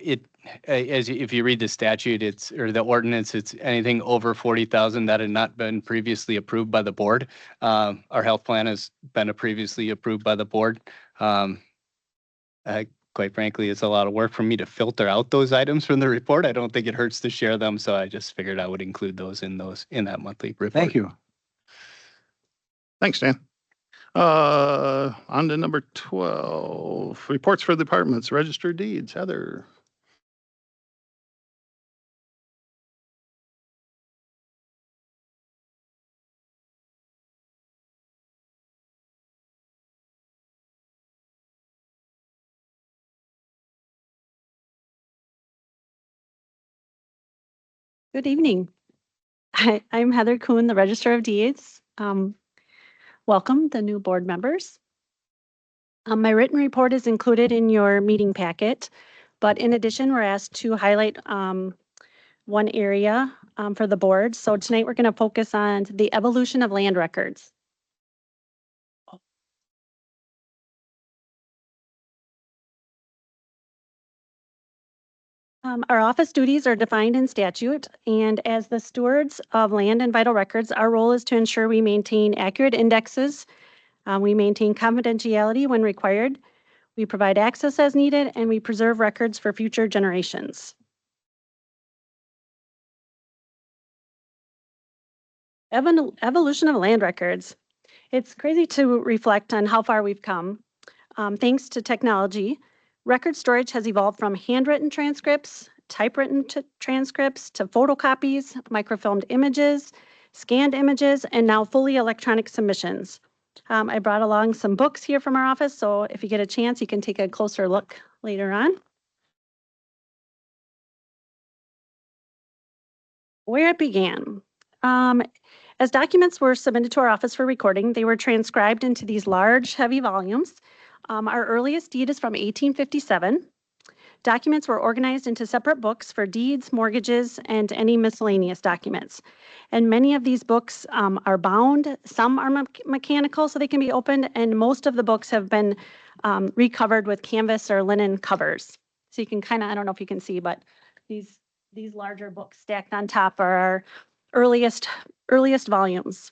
if you read the statute, or the ordinance, it's anything over 40,000 that had not been previously approved by the board. Our health plan has been previously approved by the board. Quite frankly, it's a lot of work for me to filter out those items from the report. I don't think it hurts to share them, so I just figured I would include those in that monthly report. Thank you. Thanks, Dan. On to number 12, reports for the departments, registered deeds. Heather. Good evening. I'm Heather Kuhn, the Register of Deeds. Welcome, the new board members. My written report is included in your meeting packet, but in addition, we're asked to highlight one area for the board. So tonight we're going to focus on the evolution of land records. Our office duties are defined in statute, and as the stewards of land and vital records, our role is to ensure we maintain accurate indexes, we maintain confidentiality when required, we provide access as needed, and we preserve records for future generations. Evolution of land records. It's crazy to reflect on how far we've come. Thanks to technology, Record storage has evolved from handwritten transcripts, typewritten transcripts, to photocopies, microfilmed images, scanned images, and now fully electronic submissions. I brought along some books here from our office, so if you get a chance, you can take a closer look later on. Where it began. As documents were submitted to our office for recording, they were transcribed into these large, heavy volumes. Our earliest deed is from 1857. Documents were organized into separate books for deeds, mortgages, and any miscellaneous documents. And many of these books are bound. Some are mechanical, so they can be opened, and most of the books have been recovered with canvas or linen covers. So you can kind of, I don't know if you can see, but these larger books stacked on top are our earliest volumes.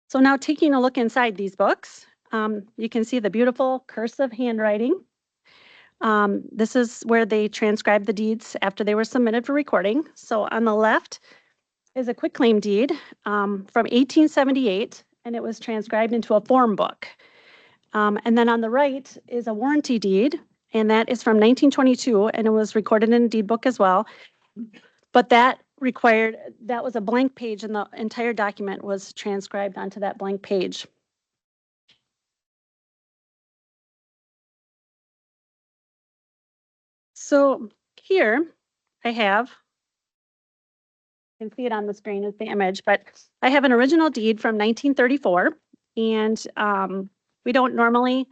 So now taking a look inside these books, you can see the beautiful cursive handwriting. This is where they transcribed the deeds after they were submitted for recording. So on the left is a quitclaim deed from 1878, and it was transcribed into a form book. And then on the right is a warranty deed, and that is from 1922, and it was recorded in a deed book as well. But that was a blank page, and the entire document was transcribed onto that blank page. So here I have, you can see it on the screen as the image, but I have an original deed from 1934, and we don't normally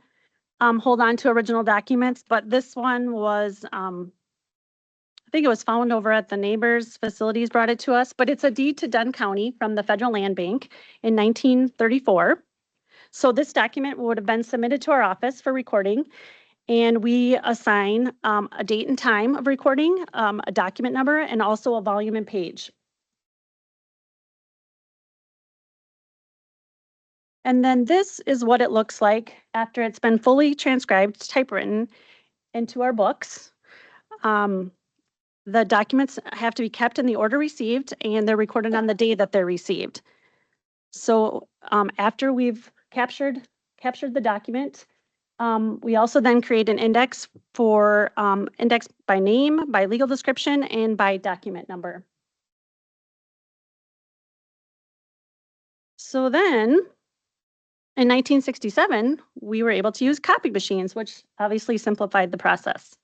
hold on to original documents, but this one was, I think it was found over at the neighbor's facilities, brought it to us, but it's a deed to Dunn County from the Federal Land Bank in 1934. So this document would have been submitted to our office for recording, and we assign a date and time of recording, a document number, and also a volume and page. And then this is what it looks like after it's been fully transcribed, typewritten into our books. The documents have to be kept in the order received, and they're recorded on the day that they're received. So after we've captured the document, we also then create an index for index by name, by legal description, and by document number. So then in 1967, we were able to use copy machines, which obviously simplified the process.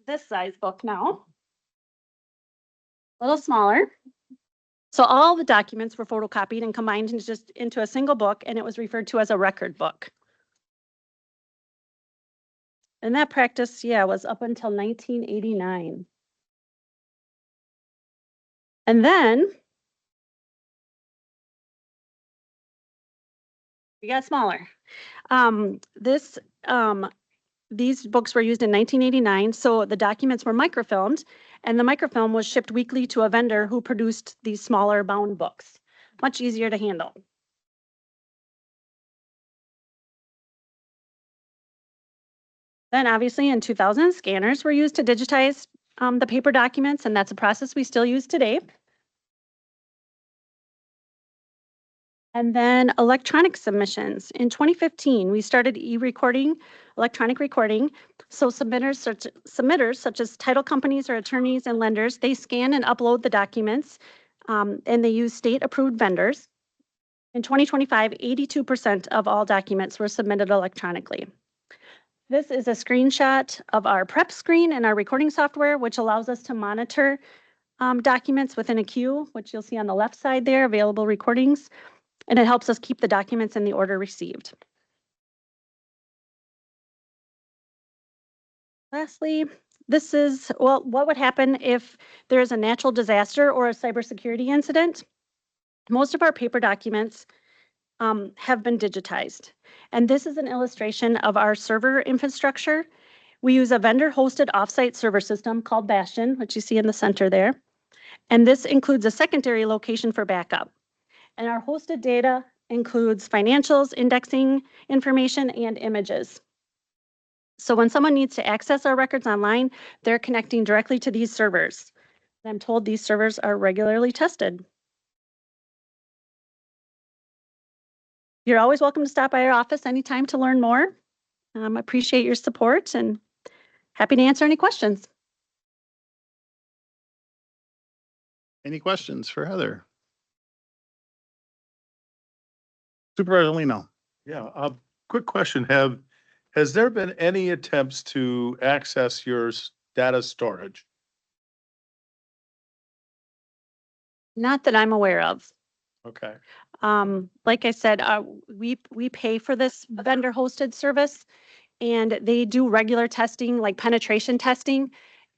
This size book now, a little smaller. So all the documents were photocopied and combined into a single book, and it was referred to as a record book. And that practice, was up until 1989. And then we got smaller. These books were used in 1989, so the documents were microfilmed, and the microfilm was shipped weekly to a vendor who produced these smaller bound books. Much easier to handle. Then obviously in 2000, scanners were used to digitize the paper documents, and that's a process we still use today. And then electronic submissions. In 2015, we started e-recording, electronic recording. So submitters such as title companies or attorneys and lenders, they scan and upload the documents, and they use state-approved vendors. In 2025, 82% of all documents were submitted electronically. This is a screenshot of our prep screen and our recording software, which allows us to monitor documents within a queue, which you'll see on the left side there, available recordings. And it helps us keep the documents in the order received. Lastly, this is, what would happen if there's a natural disaster or a cybersecurity incident? Most of our paper documents have been digitized. And this is an illustration of our server infrastructure. We use a vendor-hosted offsite server system called Bastion, which you see in the center there. And this includes a secondary location for backup. And our hosted data includes financials, indexing information, and images. So when someone needs to access our records online, they're connecting directly to these servers. I'm told these servers are regularly tested. You're always welcome to stop by our office anytime to learn more. Appreciate your support and happy to answer any questions. Any questions for Heather? Supervisor Lino. Yeah, quick question. Has there been any attempts to access your data storage? Not that I'm aware of. Okay. Like I said, we pay for this vendor hosted service and they do regular testing, like penetration testing.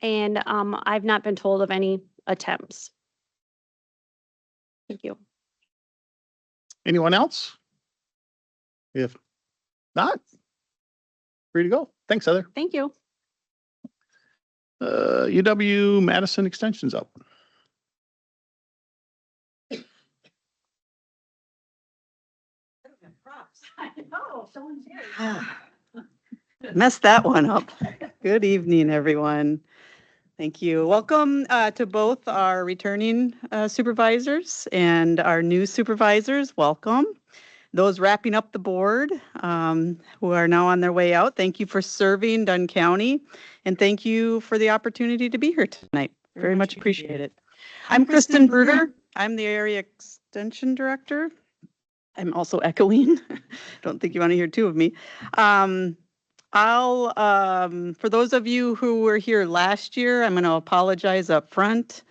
And I've not been told of any attempts. Thank you. Anyone else? If not, free to go. Thanks, Heather. Thank you. UW Madison Extension's up. Messed that one up. Good evening, everyone. Thank you. Welcome to both our returning supervisors and our new supervisors. Welcome. Those wrapping up the board who are now on their way out. Thank you for serving Dunn County and thank you for the opportunity to be here tonight. Very much appreciate it. I'm Kristen Bruder. I'm the Area Extension Director. I'm also echoing. Don't think you want to hear two of me. For those of you who were here last year, I'm going to apologize up front.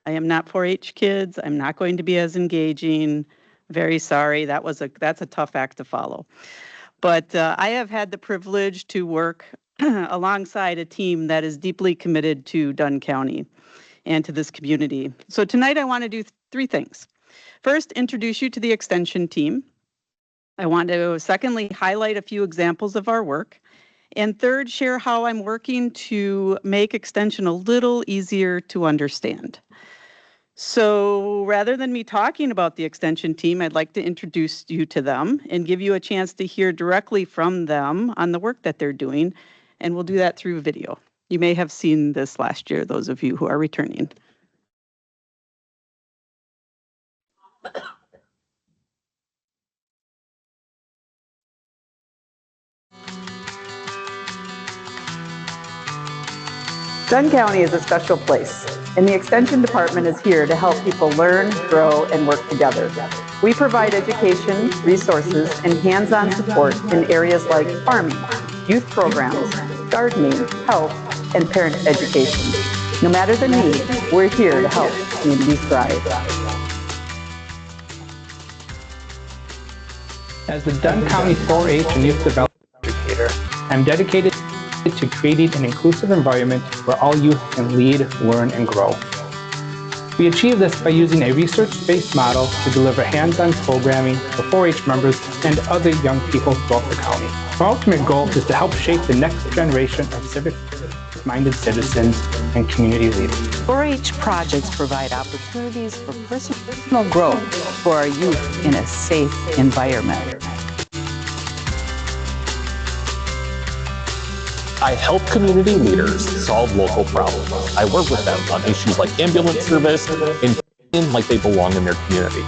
I am not 4-H kids. I'm not going to be as engaging. Very sorry. That's a tough act to follow. But I have had the privilege to work alongside a team that is deeply committed to Dunn County and to this community. So tonight I want to do three things. First, introduce you to the extension team. I want to secondly highlight a few examples of our work. And third, share how I'm working to make extension a little easier to understand. So rather than me talking about the extension team, I'd like to introduce you to them and give you a chance to hear directly from them on the work that they're doing. And we'll do that through video. You may have seen this last year, those of you who are returning. Dunn County is a special place, and the Extension Department is here to help people learn, grow, and work together. We provide education, resources, and hands-on support in areas like farming, youth programs, gardening, health, and parent education. No matter the need, we're here to help communities thrive. As the Dunn County 4-H and Youth Development Educator, I'm dedicated to creating an inclusive environment where all youth can lead, learn, and grow. We achieve this by using a research-based model to deliver hands-on programming for 4-H members and other young people throughout the county. Our ultimate goal is to help shape the next generation of civic-minded citizens and community leaders. 4-H projects provide opportunities for personal growth for our youth in a safe environment. I help community leaders solve local problems. I work with them on issues like ambulance service and feeling like they belong in their community.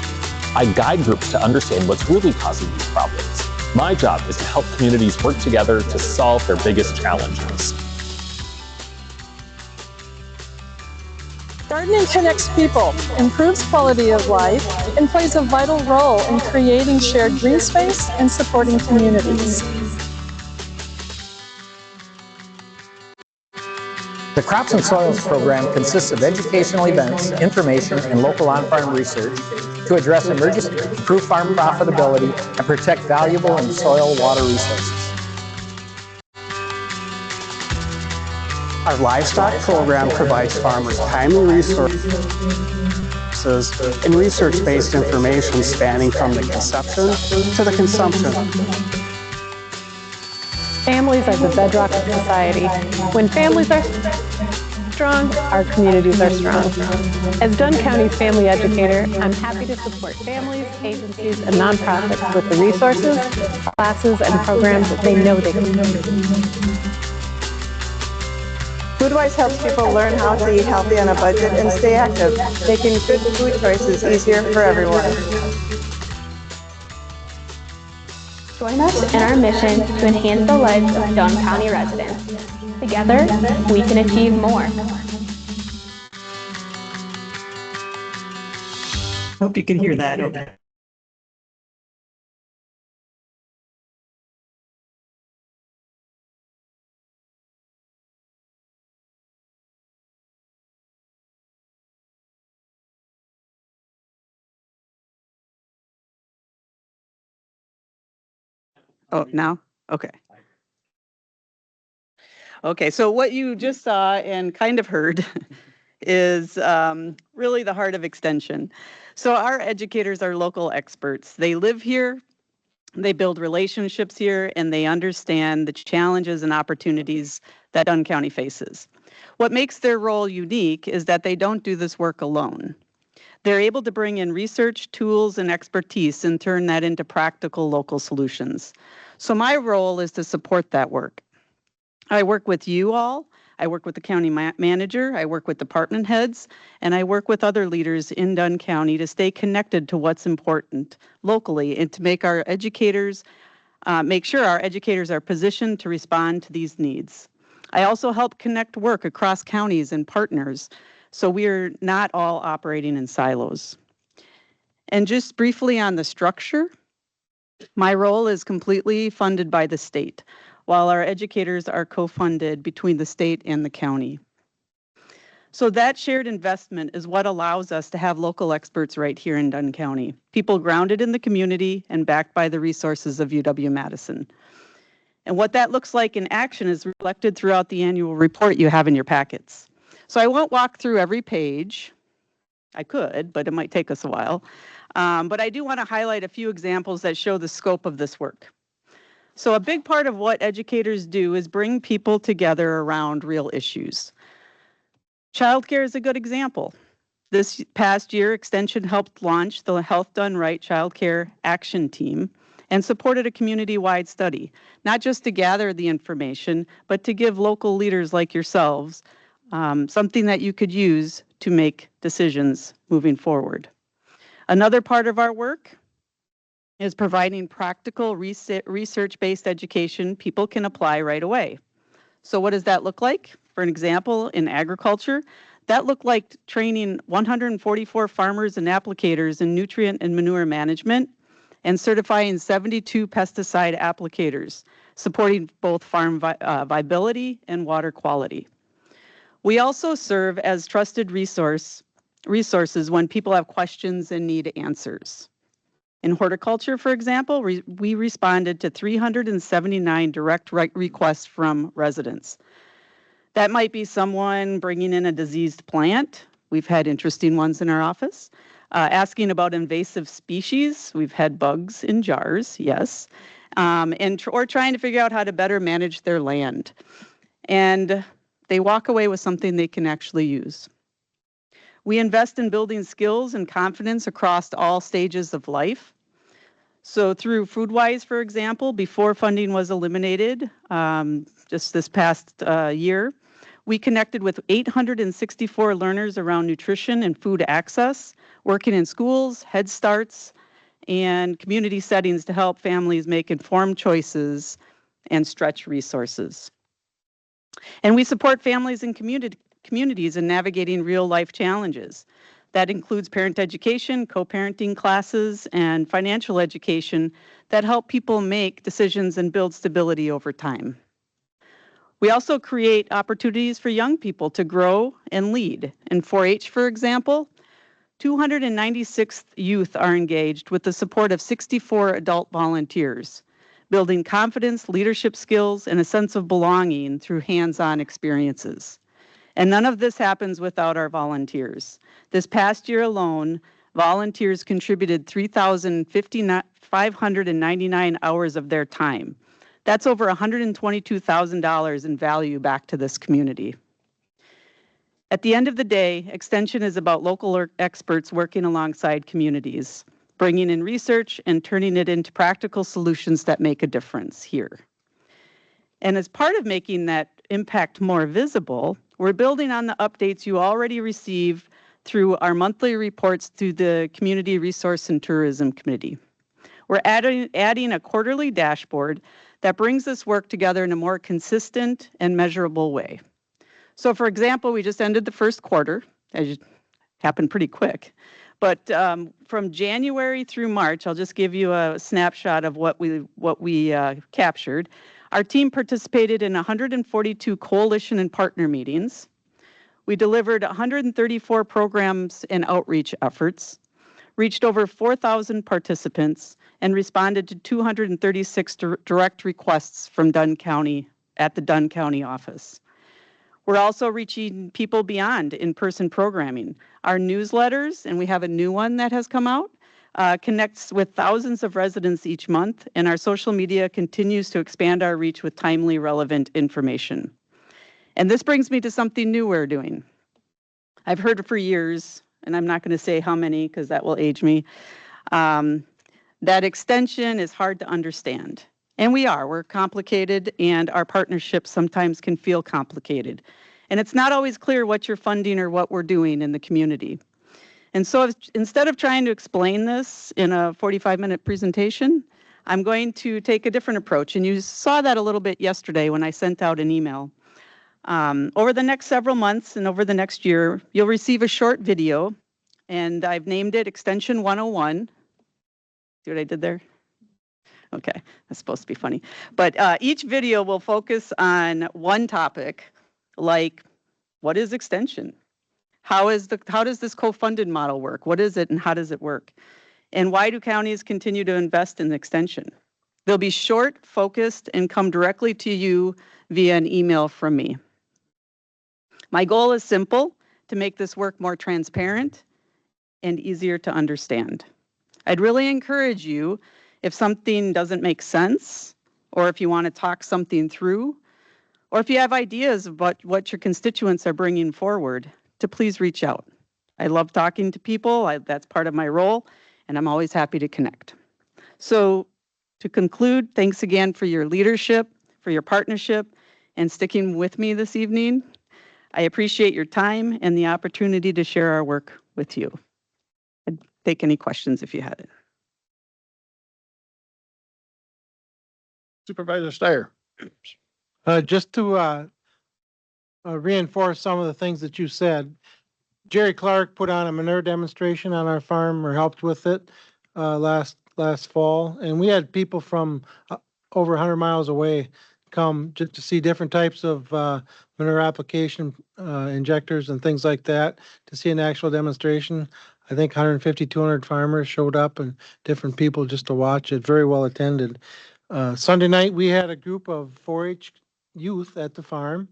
I guide groups to understand what's really causing these problems. My job is to help communities work together to solve their biggest challenges. Gardening connects people, improves quality of life, and plays a vital role in creating shared green space and supporting communities. The Crops and Soils program consists of educational events, information, and local on-farm research to address emergencies, improve farm profitability, and protect valuable and soil water resources. Our livestock program provides farmers timely resources and research-based information spanning from the conception to the consumption. Families are the bedrock of society. When families are strong, our communities are strong. As Dunn County's family educator, I'm happy to support families, agencies, and nonprofits with the resources, classes, and programs that they know they can. Foodwise helps people learn how to eat healthy on a budget and stay active, making good food choices easier for everyone. Join us in our mission to enhance the lives of Dunn County residents. Together, we can achieve more. Hope you can hear that. Okay. Oh, now? Okay. Okay, so what you just saw and kind of heard is really the heart of Extension. So our educators are local experts. They live here, they build relationships here, and they understand the challenges and opportunities that Dunn County faces. What makes their role unique is that they don't do this work alone. They're able to bring in research, tools, and expertise and turn that into practical local solutions. So my role is to support that work. I work with you all, I work with the county manager, I work with department heads, and I work with other leaders in Dunn County to stay connected to what's important locally and to make our educators, make sure our educators are positioned to respond to these needs. I also help connect work across counties and partners, so we're not all operating in silos. And just briefly on the structure, my role is completely funded by the state, while our educators are co-funded between the state and the county. So that shared investment is what allows us to have local experts right here in Dunn County, people grounded in the community and backed by the resources of UW-Madison. And what that looks like in action is reflected throughout the annual report you have in your packets. So I won't walk through every page. I could, but it might take us a while. But I do want to highlight a few examples that show the scope of this work. So a big part of what educators do is bring people together around real issues. Childcare is a good example. This past year, Extension helped launch the Health Done Right Childcare Action Team and supported a community-wide study, not just to gather the information, but to give local leaders like yourselves something that you could use to make decisions moving forward. Another part of our work is providing practical research-based education people can apply right away. So what does that look like? For an example, in agriculture, that looked like training 144 farmers and applicators in nutrient and manure management and certifying 72 pesticide applicators, supporting both farm viability and water quality. We also serve as trusted resources when people have questions and need answers. In horticulture, for example, we responded to 379 direct requests from residents. That might be someone bringing in a diseased plant. We've had interesting ones in our office. Asking about invasive species. We've had bugs in jars, yes. Or trying to figure out how to better manage their land. And they walk away with something they can actually use. We invest in building skills and confidence across all stages of life. So through FoodWise, for example, before funding was eliminated, just this past year, we connected with 864 learners around nutrition and food access, working in schools, Head Starts, and community settings to help families make informed choices and stretch resources. And we support families and communities in navigating real life challenges. That includes parent education, co-parenting classes, and financial education that help people make decisions and build stability over time. We also create opportunities for young people to grow and lead. In 4-H, for example, 296 youth are engaged with the support of 64 adult volunteers, building confidence, leadership skills, and a sense of belonging through hands-on experiences. And none of this happens without our volunteers. This past year alone, volunteers contributed 3,599 hours of their time. That's over $122,000 in value back to this community. At the end of the day, Extension is about local experts working alongside communities, bringing in research and turning it into practical solutions that make a difference here. And as part of making that impact more visible, we're building on the updates you already receive through our monthly reports through the Community Resource and Tourism Committee. We're adding a quarterly dashboard that brings this work together in a more consistent and measurable way. So for example, we just ended the first quarter, as it happened pretty quick. But from January through March, I'll just give you a snapshot of what we captured. Our team participated in 142 coalition and partner meetings. We delivered 134 programs and outreach efforts, reached over 4,000 participants, and responded to 236 direct requests from Dunn County at the Dunn County office. We're also reaching people beyond in-person programming. Our newsletters, and we have a new one that has come out, connects with thousands of residents each month, and our social media continues to expand our reach with timely, relevant information. And this brings me to something new we're doing. I've heard for years, and I'm not going to say how many because that will age me, that extension is hard to understand. And we're complicated, and our partnerships sometimes can feel complicated. And it's not always clear what you're funding or what we're doing in the community. And so instead of trying to explain this in a 45-minute presentation, I'm going to take a different approach. And you saw that a little bit yesterday when I sent out an email. Over the next several months and over the next year, you'll receive a short video, and I've named it Extension 101. See what I did there? Okay, that's supposed to be funny. But each video will focus on one topic, like what is extension? How does this co-funded model work? What is it and how does it work? And why do counties continue to invest in extension? They'll be short, focused, and come directly to you via an email from me. My goal is simple, to make this work more transparent and easier to understand. I'd really encourage you, if something doesn't make sense, or if you want to talk something through, or if you have ideas about what your constituents are bringing forward, to please reach out. I love talking to people. That's part of my role, and I'm always happy to connect. So to conclude, thanks again for your leadership, for your partnership, and sticking with me this evening. I appreciate your time and the opportunity to share our work with you. I'd take any questions if you had it. Supervisor Steyer. Just to reinforce some of the things that you said, Jerry Clark put on a manure demonstration on our farm, or helped with it last fall, and we had people from over 100 miles away come just to see different types of manure application injectors and things like that, to see an actual demonstration. I think 150, 200 farmers showed up, and different people just to watch it. Very well attended. Sunday night, we had a group of 4-H youth at the farm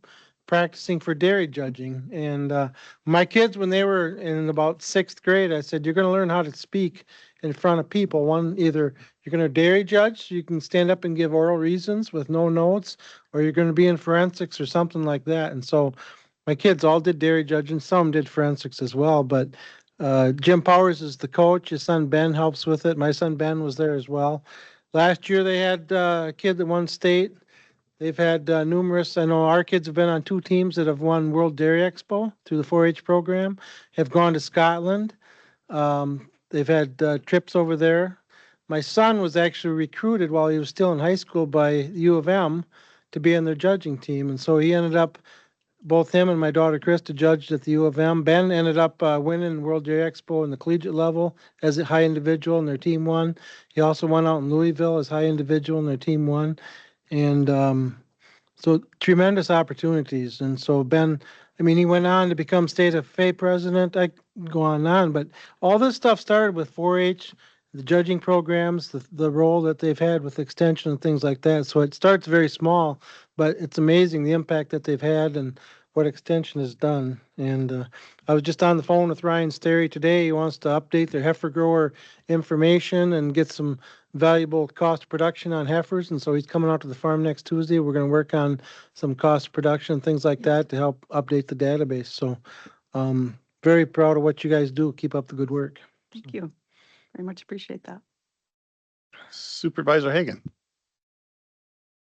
practicing for dairy judging. And my kids, when they were in about 6th grade, I said, you're going to learn how to speak in front of people. One, either you're going to dairy judge, you can stand up and give oral reasons with no notes, or you're going to be in forensics or something like that. And so my kids all did dairy judging. Some did forensics as well. But Jim Powers is the coach. His son Ben helps with it. My son Ben was there as well. Last year they had a kid that won state. They've had numerous, I know our kids have been on 2 teams that have won World Dairy Expo through the 4-H program, have gone to Scotland. They've had trips over there. My son was actually recruited while he was still in high school by U of M to be in their judging team. And so he ended up, both him and my daughter Krista judged at the U of M. Ben ended up winning World Dairy Expo in the collegiate level as a high individual, and their team won. He also won out in Louisville as high individual, and their team won. And so tremendous opportunities. And so Ben, I mean, he went on to become state FA president. I go on, but all this stuff started with 4-H, the judging programs, the role that they've had with extension and things like that. So it starts very small, but it's amazing the impact that they've had and what extension has done. And I was just on the phone with Ryan Sterry today. He wants to update their heifer grower information and get some valuable cost of production on heifers. And so he's coming out to the farm next Tuesday. We're going to work on some cost of production, things like that, to help update the database. So very proud of what you guys do. Keep up the good work. Thank you. Very much appreciate that. Supervisor Hagan.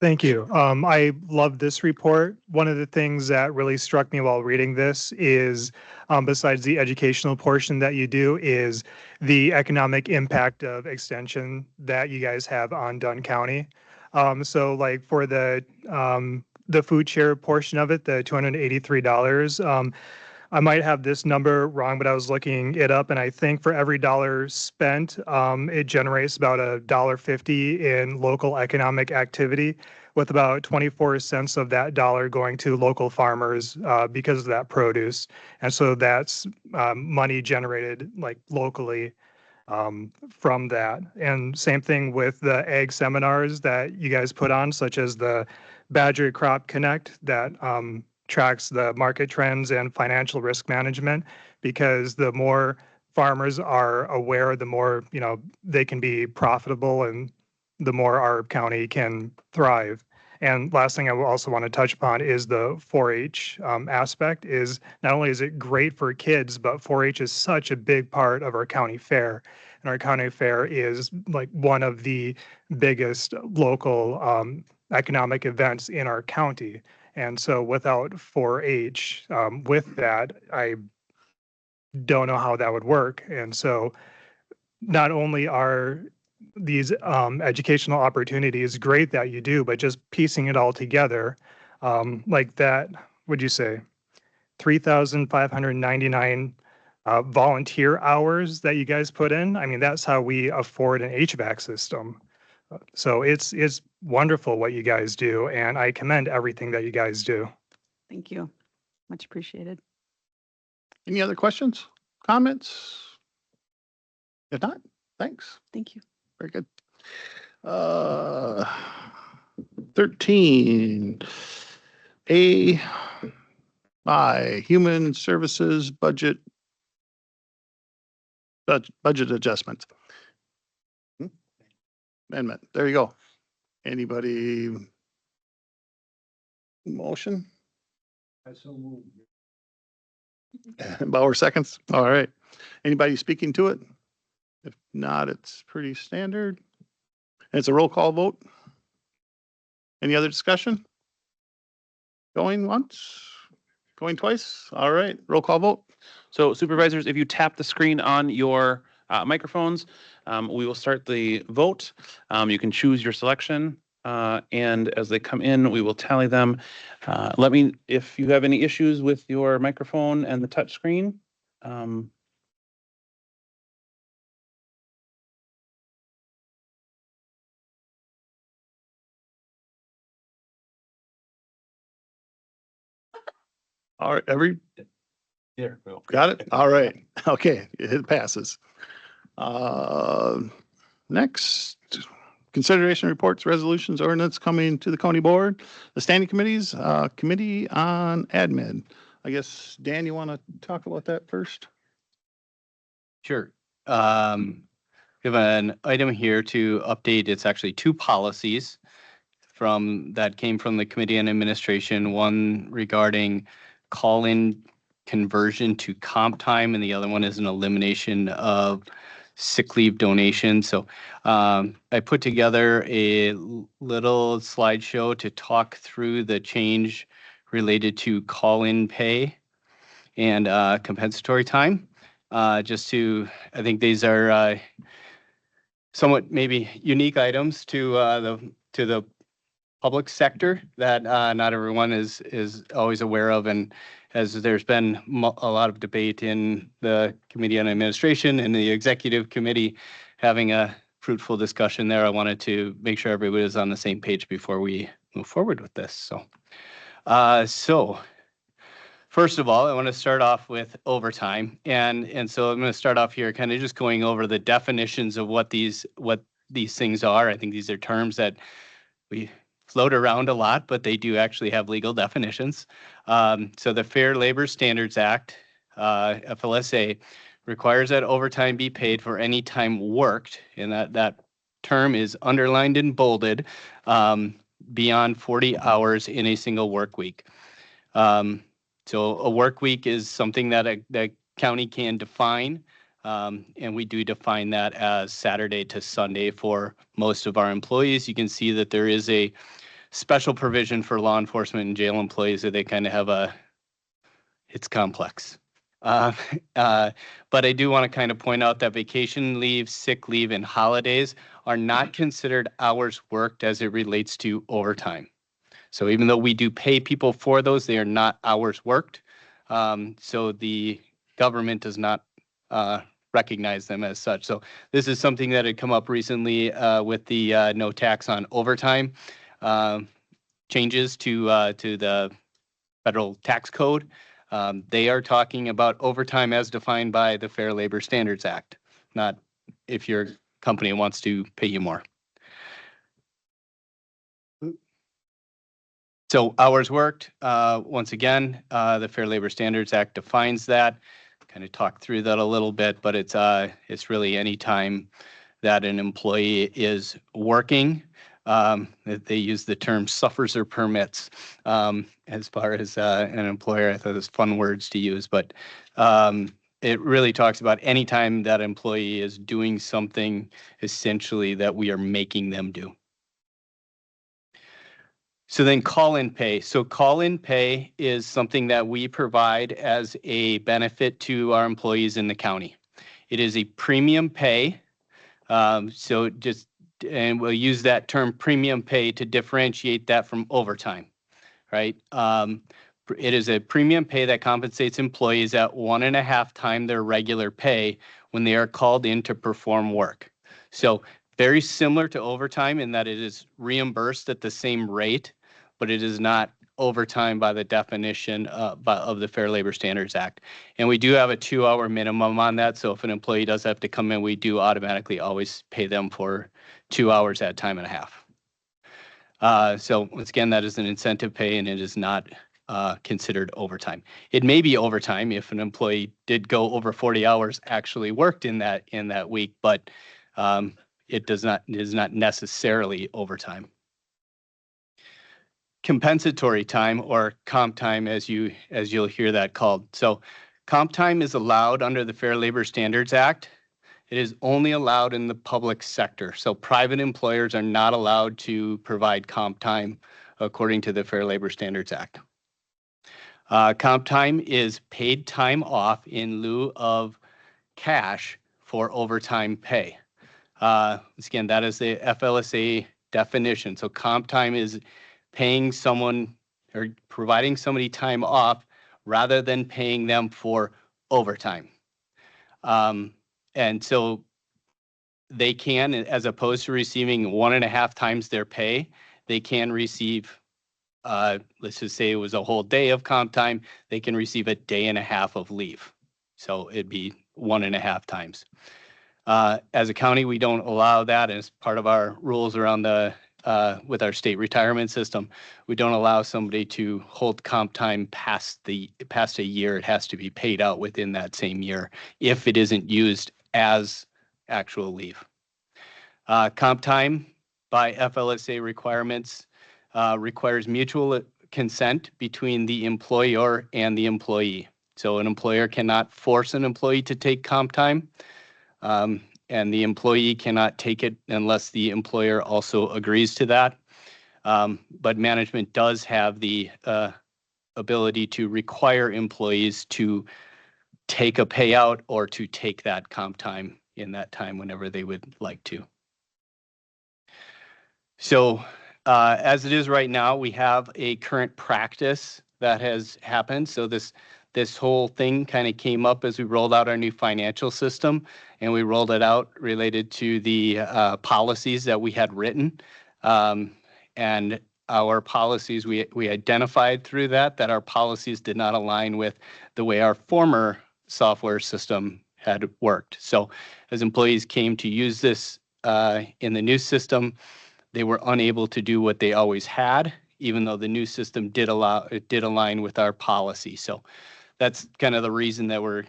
Thank you. I love this report. One of the things that really struck me while reading this is, besides the educational portion that you do, is the economic impact of extension that you guys have on Dunn County. So like for the food share portion of it, the $283, I might have this number wrong, but I was looking it up, and I think for every dollar spent, it generates about $1.50 in local economic activity, with about 24 cents of that dollar going to local farmers because of that produce. And so that's money generated like locally from that. And same thing with the ag seminars that you guys put on, such as the Badger Crop Connect that tracks the market trends and financial risk management, because the more farmers are aware, the more, they can be profitable and the more our county can thrive. And last thing I will also want to touch upon is the 4-H aspect. Is not only is it great for kids, but 4-H is such a big part of our county fair. And our county fair is like one of the biggest local economic events in our county. And so without 4-H, with that, I don't know how that would work. And so not only are these educational opportunities great that you do, but just piecing it all together, like that, would you say 3,599 volunteer hours that you guys put in? I mean, that's how we afford an HVAC system. So it's wonderful what you guys do, and I commend everything that you guys do. Thank you. Much appreciated. Any other questions, comments? If not, thanks. Thank you. Very good. 13, Human Services Budget adjustment. Amendment. There you go. Anybody? Motion? I so moved. Bauer seconds. All right. Anybody speaking to it? If not, it's pretty standard. And it's a roll call vote. Any other discussion? Going once? Going twice? All right. Roll call vote. So supervisors, if you tap the screen on your microphones, we will start the vote. You can choose your selection, and as they come in, we will tally them. Let me, if you have any issues with your microphone and the touch screen. All right. There. Got it? All right. Okay. It passes. Next, consideration reports, resolutions, ordinance coming to the county board. The standing committees, committee on admin. I guess, Dan, you want to talk about that first? Sure. We have an item here to update. It's actually two policies that came from the Committee on Administration. One regarding call-in conversion to comp time, and the other one is an elimination of sick leave donation. So I put together a little slideshow to talk through the change related to call-in pay and compensatory time. I think these are somewhat maybe unique items to the public sector that not everyone is always aware of, and as there's been a lot of debate in the Committee on Administration and the Executive Committee having a fruitful discussion there, I wanted to make sure everybody is on the same page before we move forward with this. So first of all, I want to start off with overtime, and so I'm going to start off here kind of just going over the definitions of what these things are. I think these are terms that we float around a lot, but they do actually have legal definitions. So the Fair Labor Standards Act, FLSA, requires that overtime be paid for any time worked, and that term is underlined and bolded, beyond 40 hours in a single work week. So a work week is something that the county can define, and we do define that as Saturday to Sunday for most of our employees. You can see that there is a special provision for law enforcement and jail employees that they kind of have it's complex. Uh, but I do want to kind of point out that vacation leave, sick leave, and holidays are not considered hours worked as it relates to overtime. So even though we do pay people for those, they are not hours worked. So the government does not recognize them as such. So this is something that had come up recently with the no tax on overtime changes to the federal tax code. They are talking about overtime as defined by the Fair Labor Standards Act, not if your company wants to pay you more. So hours worked, once again, the Fair Labor Standards Act defines that. Kind of talk through that a little bit, but it's really any time that an employee is working. They use the term suffers or permits as far as an employer. I thought it was fun words to use, but it really talks about any time that employee is doing something essentially that we are making them do. So then call-in pay. So call-in pay is something that we provide as a benefit to our employees in the county. It is a premium pay. And we'll use that term premium pay to differentiate that from overtime, right? It is a premium pay that compensates employees at 1.5 times their regular pay when they are called in to perform work. So very similar to overtime in that it is reimbursed at the same rate, but it is not overtime by the definition of the Fair Labor Standards Act. And we do have a 2-hour minimum on that. So if an employee does have to come in, we do automatically always pay them for 2 hours at 1.5. So once again, that is an incentive pay and it is not considered overtime. It may be overtime if an employee did go over 40 hours actually worked in that week, but it is not necessarily overtime. Compensatory time, or comp time as you'll hear that called. So comp time is allowed under the Fair Labor Standards Act. It is only allowed in the public sector. So private employers are not allowed to provide comp time according to the Fair Labor Standards Act. Comp time is paid time off in lieu of cash for overtime pay. Again, that is the FLSA definition. So comp time is paying someone or providing somebody time off rather than paying them for overtime. And so they can, as opposed to receiving 1.5 times their pay, they can receive, let's just say it was a whole day of comp time, they can receive 1.5 days of leave. So it'd be 1.5 times. As a county, we don't allow that as part of our rules around with our state retirement system. We don't allow somebody to hold comp time past a year. It has to be paid out within that same year if it isn't used as actual leave. Comp time by FLSA requirements requires mutual consent between the employer and the employee. So an employer cannot force an employee to take comp time. And the employee cannot take it unless the employer also agrees to that. But management does have the ability to require employees to take a payout or to take that comp time in that time whenever they would like to. So as it is right now, we have a current practice that has happened. So this whole thing kind of came up as we rolled out our new financial system, and we rolled it out related to the policies that we had written. And our policies, we identified through that our policies did not align with the way our former software system had worked. So as employees came to use this in the new system, they were unable to do what they always had, even though the new system did align with our policy. So that's kind of the reason that we're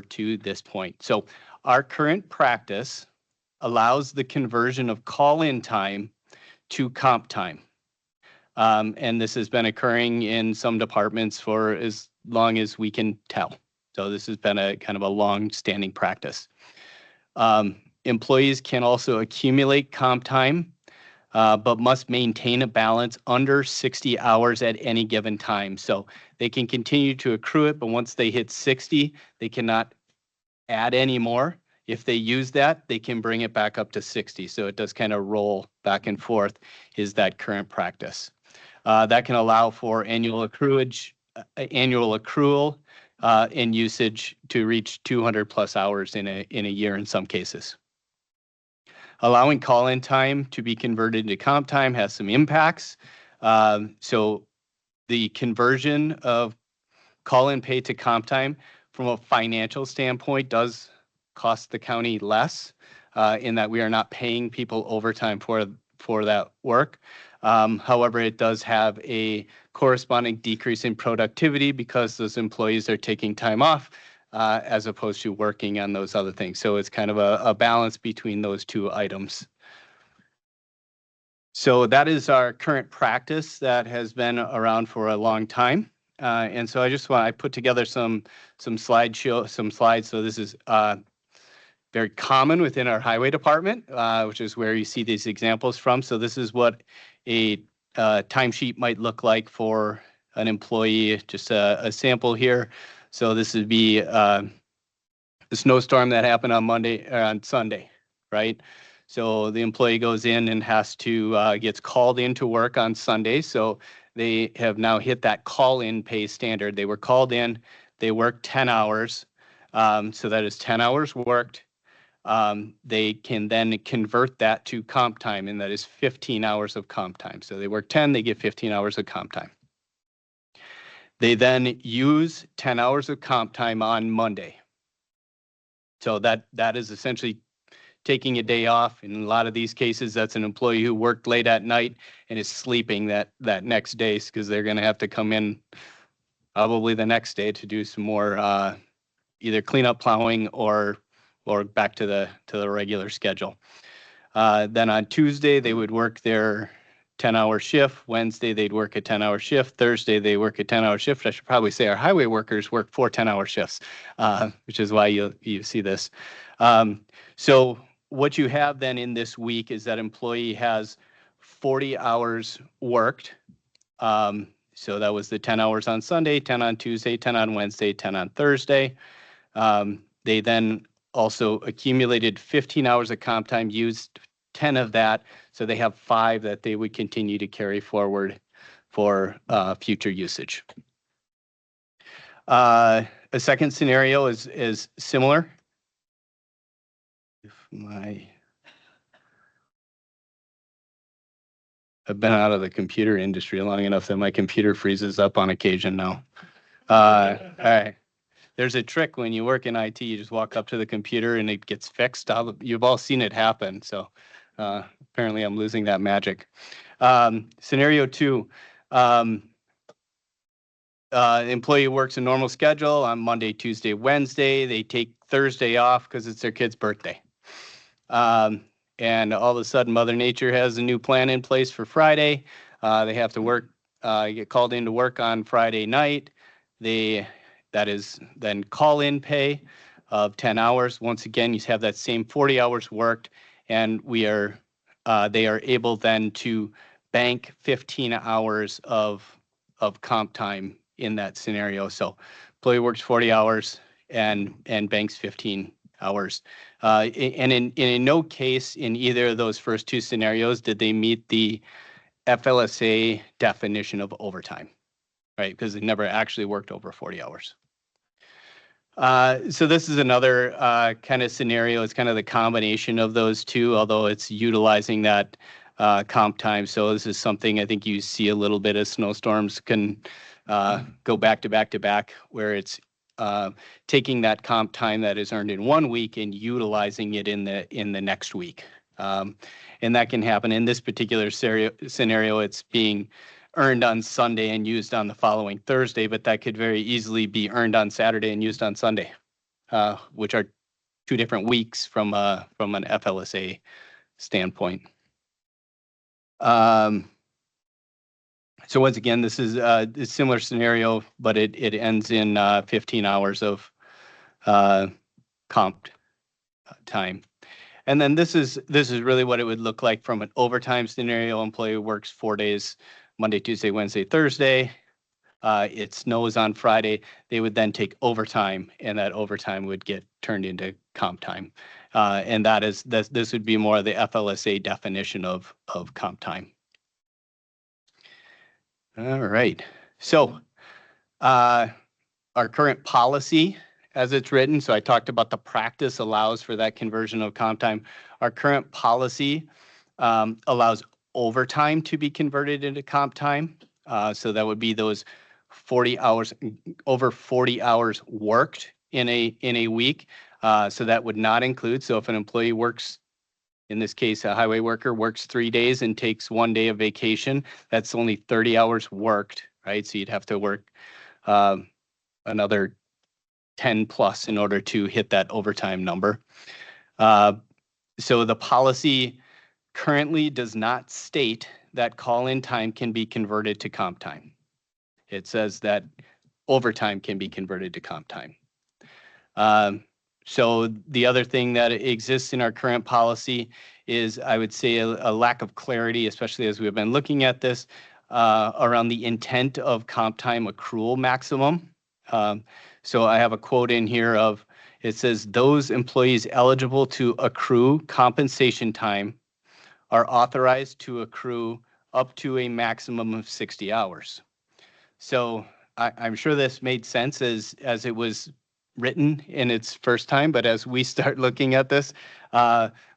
to this point. So our current practice allows the conversion of call-in time to comp time. And this has been occurring in some departments for as long as we can tell. So this has been a kind of a long-standing practice. Employees can also accumulate comp time but must maintain a balance under 60 hours at any given time. So they can continue to accrue it, but once they hit 60, they cannot add any more. If they use that, they can bring it back up to 60. So it does kind of roll back and forth, is that current practice. That can allow for annual accrual and usage to reach 200 plus hours in a year in some cases. Allowing call-in time to be converted into comp time has some impacts. So the conversion of call-in pay to comp time from a financial standpoint does cost the county less in that we are not paying people overtime for that work. However, it does have a corresponding decrease in productivity because those employees are taking time off as opposed to working on those other things. So it's kind of a balance between those two items. So that is our current practice that has been around for a long time. And so I put together some slides. So this is very common within our highway department, which is where you see these examples from. So this is what a timesheet might look like for an employee, just a sample here. So this would be the snowstorm that happened on Sunday, right? So the employee goes in and gets called in to work on Sunday. So they have now hit that call-in pay standard. They were called in, they worked 10 hours. So that is 10 hours worked. They can then convert that to comp time, and that is 15 hours of comp time. So they work 10, they get 15 hours of comp time. They then use 10 hours of comp time on Monday. So that is essentially taking a day off. In a lot of these cases, that's an employee who worked late at night and is sleeping that next day because they're going to have to come in probably the next day to do some more either cleanup plowing or back to the regular schedule. Then on Tuesday, they would work their 10-hour shift. Wednesday, they'd work a 10-hour shift. Thursday, they work a 10-hour shift. I should probably say our highway workers work 4 10-hour shifts, which is why you see this. So what you have then in this week is that employee has 40 hours worked. So that was the 10 hours on Sunday, 10 on Tuesday, 10 on Wednesday, 10 on Thursday. They then also accumulated 15 hours of comp time, used 10 of that. So they have 5 that they would continue to carry forward for future usage. A second scenario is similar. I've been out of the computer industry long enough that my computer freezes up on occasion now. All right. There's a trick when you work in IT, you just walk up to the computer and it gets fixed. You've all seen it happen. So apparently I'm losing that magic. Scenario 2, employee works a normal schedule on Monday, Tuesday, Wednesday. They take Thursday off because it's their kid's birthday. And all of a sudden, Mother Nature has a new plan in place for Friday. They have to work, get called in to work on Friday night. That is then call-in pay of 10 hours. Once again, you have that same 40 hours worked, and they are able then to bank 15 hours of comp time in that scenario. So employee works 40 hours and banks 15 hours. And in no case in either of those first 2 scenarios did they meet the FLSA definition of overtime, right? Because they never actually worked over 40 hours. So this is another kind of scenario. It's kind of the combination of those two, although it's utilizing that comp time. So this is something I think you see a little bit as snowstorms can go back to back to back, where it's taking that comp time that is earned in one week and utilizing it in the next week. And that can happen in this particular scenario. It's being earned on Sunday and used on the following Thursday, but that could very easily be earned on Saturday and used on Sunday, which are 2 different weeks from an FLSA standpoint. So once again, this is a similar scenario, but it ends in 15 hours of comp time. And then this is really what it would look like from an overtime scenario. Employee works 4 days, Monday, Tuesday, Wednesday, Thursday. It snows on Friday. They would then take overtime, and that overtime would get turned into comp time. And this would be more of the FLSA definition of comp time. All right. So our current policy as it's written, so I talked about the practice allows for that conversion of comp time. Our current policy allows overtime to be converted into comp time. So that would be those 40 hours, over 40 hours worked in a week. So that would not include, so if an employee works, in this case, a highway worker works 3 days and takes 1 day of vacation, that's only 30 hours worked, right? So you'd have to work another 10 plus in order to hit that overtime number. So the policy currently does not state that call-in time can be converted to comp time. It says that overtime can be converted to comp time. So the other thing that exists in our current policy is, I would say, a lack of clarity, especially as we've been looking at this, around the intent of comp time accrual maximum. So I have a quote in here of, it says, those employees eligible to accrue compensation time are authorized to accrue up to a maximum of 60 hours. So I'm sure this made sense as it was written in its first time, but as we start looking at this,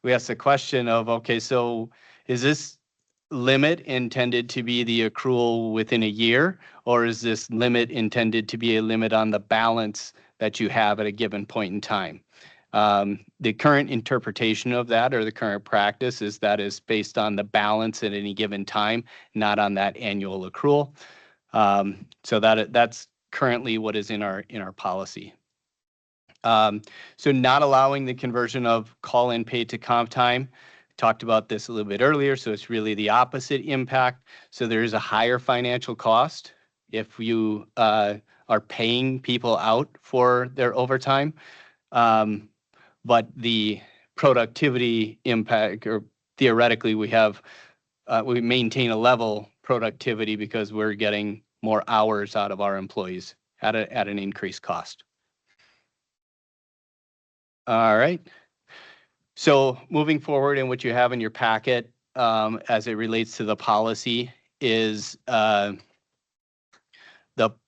we ask the question of, okay, so is this limit intended to be the accrual within a year, or is this limit intended to be a limit on the balance that you have at a given point in time? The current interpretation of that, or the current practice, is that is based on the balance at any given time, not on that annual accrual. So that's currently what is in our policy. So not allowing the conversion of call-in pay to comp time. Talked about this a little bit earlier, so it's really the opposite impact. So there is a higher financial cost if you are paying people out for their overtime. But the productivity impact, or theoretically, we maintain a level productivity because we're getting more hours out of our employees at an increased cost. All right. So moving forward, in what you have in your packet as it relates to the policy is the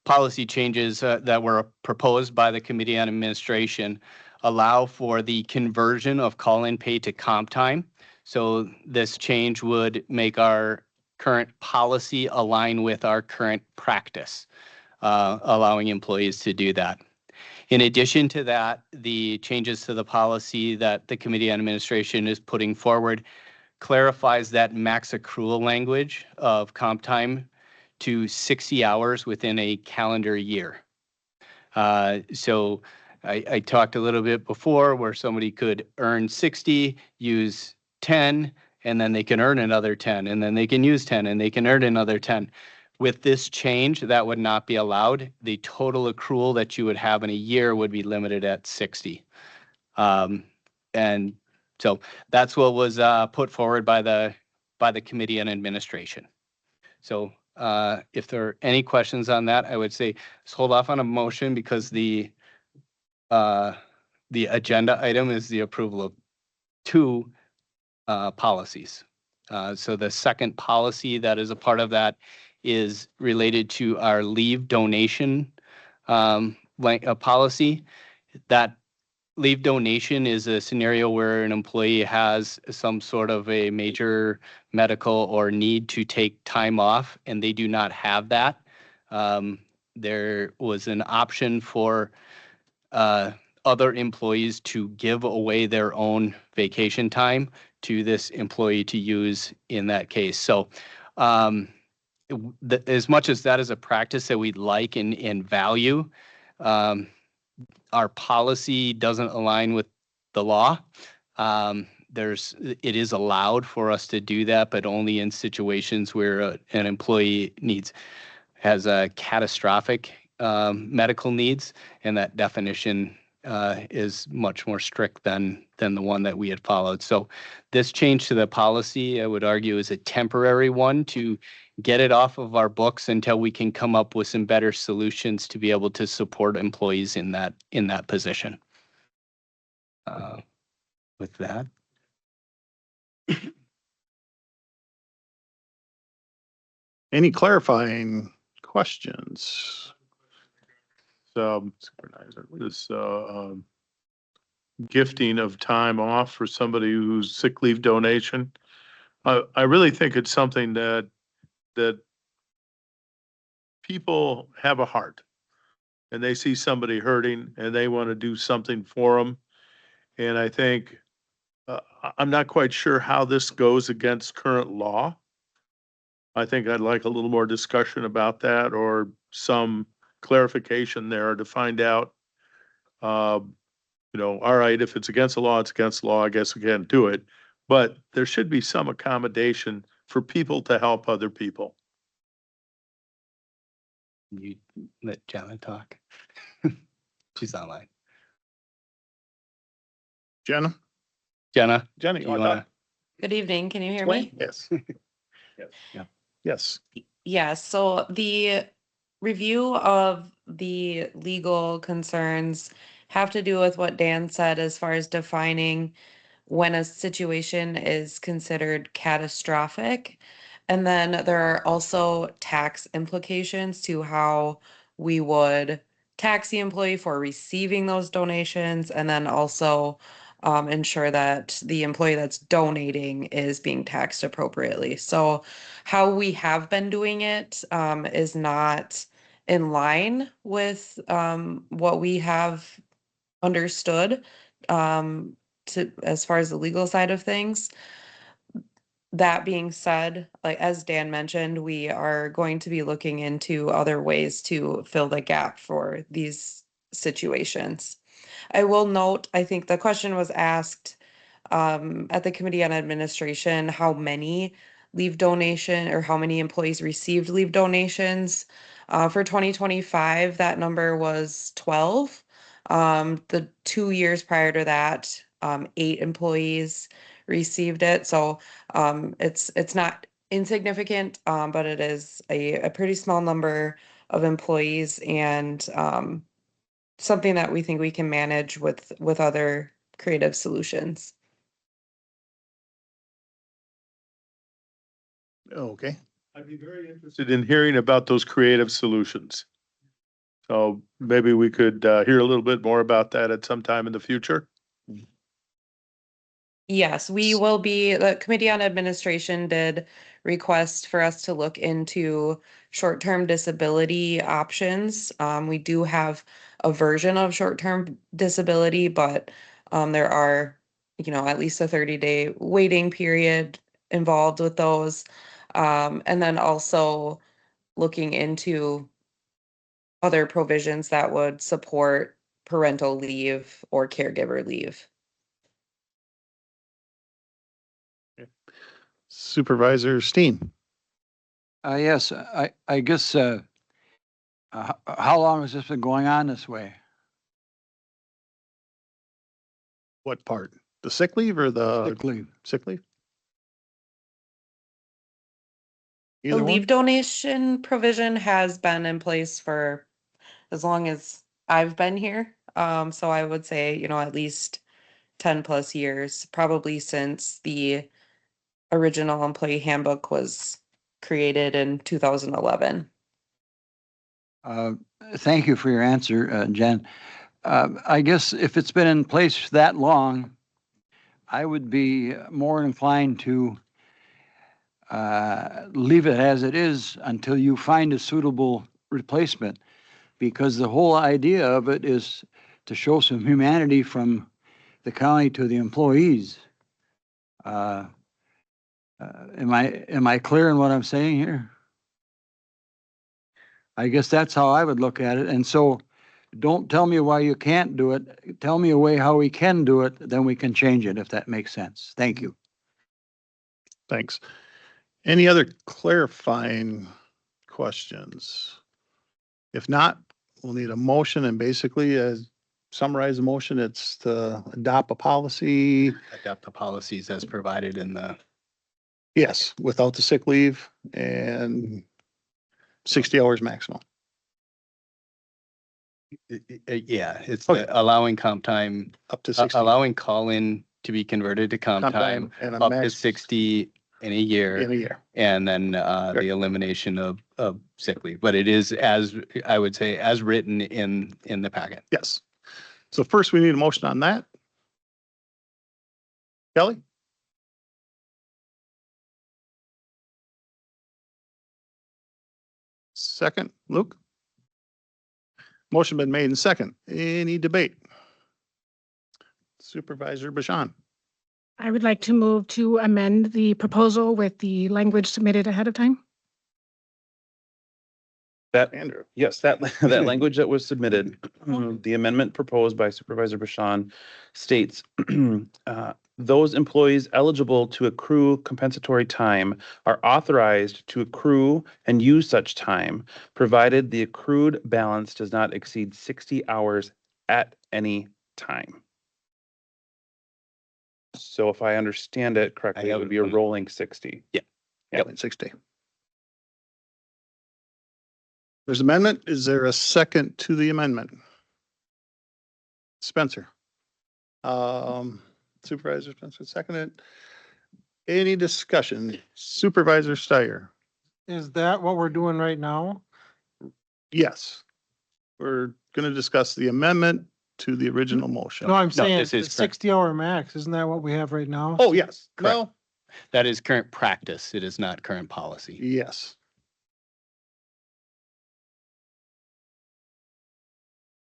policy changes that were proposed by the Committee on Administration allow for the conversion of call-in pay to comp time. So this change would make our current policy align with our current practice, allowing employees to do that. In addition to that, the changes to the policy that the Committee on Administration is putting forward clarifies that max accrual language of comp time to 60 hours within a calendar year. So I talked a little bit before where somebody could earn 60, use 10, and then they can earn another 10, and then they can use 10, and they can earn another 10. With this change, that would not be allowed. The total accrual that you would have in a year would be limited at 60. And so that's what was put forward by the Committee on Administration. So if there are any questions on that, I would say let's hold off on a motion because the agenda item is the approval of 2 policies. So the second policy that is a part of that is related to our leave donation policy. That leave donation is a scenario where an employee has some sort of a major medical or need to take time off and they do not have that. There was an option for other employees to give away their own vacation time to this employee to use in that case. So as much as that is a practice that we'd like and value, our policy doesn't align with the law. It is allowed for us to do that, but only in situations where an employee has a catastrophic medical needs, and that definition is much more strict than the one that we had followed. So this change to the policy, I would argue, is a temporary one to get it off of our books until we can come up with some better solutions to be able to support employees in that position. With that. Any clarifying questions? Supervisor, this gifting of time off for somebody who's sick leave donation. I really think it's something that people have a heart and they see somebody hurting and they want to do something for them. And I think I'm not quite sure how this goes against current law. I think I'd like a little more discussion about that or some clarification there to find out, all right, if it's against the law, it's against the law. I guess we can't do it. But there should be some accommodation for people to help other people. You let Jenna talk. She's online. Jenna? Jenna, Jenny, you wanna? Good evening. Can you hear me? Yes. Yeah. Yes. Yes. So the review of the legal concerns have to do with what Dan said as far as defining when a situation is considered catastrophic. And then there are also tax implications to how we would tax the employee for receiving those donations, and then also ensure that the employee that's donating is being taxed appropriately. So how we have been doing it is not in line with what we have understood to as far as the legal side of things. That being said, like as Dan mentioned, we are going to be looking into other ways to fill the gap for these situations. I will note, I think the question was asked at the Committee on Administration, how many leave donation or how many employees received leave donations. For 2025, that number was 12. The 2 years prior to that, 8 employees received it. So it's not insignificant, but it is a pretty small number of employees, and something that we think we can manage with other creative solutions. Okay. I'd be very interested in hearing about those creative solutions. So maybe we could hear a little bit more about that at some time in the future. Yes, we will be, the Committee on Administration did request for us to look into short-term disability options. We do have a version of short-term disability, but there are, at least a 30-day waiting period involved with those. And then also looking into other provisions that would support parental leave or caregiver leave. Supervisor Steen. Yes, I guess, how long has this been going on this way? What part? The sick leave or the Sick leave. sick leave? The Either one? leave donation provision has been in place for as long as I've been here. So I would say, at least 10 plus years, probably since the original employee handbook was created in 2011. Thank you for your answer, Jen. I guess if it's been in place that long, I would be more inclined to leave it as it is until you find a suitable replacement, because the whole idea of it is to show some humanity from the county to the employees. Am I clear in what I'm saying here? I guess that's how I would look at it. And so don't tell me why you can't do it. Tell me a way how we can do it, then we can change it, if that makes sense. Thank you. Thanks. Any other clarifying questions? If not, we'll need a motion, and basically, as summarize the motion, it's to adopt a policy, Adopt the policies as provided in the, yes, without the sick leave and 60 hours maximum. yeah, it's Okay. the allowing comp time, Up to 60. allowing call-in to be converted to comp time and a up to max 60 in a year. in a year. And then the elimination of sick leave. But it is, as I would say, as written in the packet. Yes. So first we need a motion on that. Kelly? Second, Luke? Motion been made and second. Any debate? Supervisor Bashan? I would like to move to amend the proposal with the language submitted ahead of time. That, Andrew? yes, that language that was submitted, the amendment proposed by Supervisor Bashan states, those employees eligible to accrue compensatory time are authorized to accrue and use such time, provided the accrued balance does not exceed 60 hours at any time. So if I understand it correctly, it would be a rolling 60. Yeah. Yep. 60. There's amendment. Is there a second to the amendment? Spencer. Supervisor Spencer, seconded. Any discussion? Supervisor Steyer? Is that what we're doing right now? Yes. We're going to discuss the amendment to the original motion. No, I'm saying this the is correct. 60-hour max. Isn't that what we have right now? Oh, yes. Correct. Well, That is current practice. It is not current policy. yes.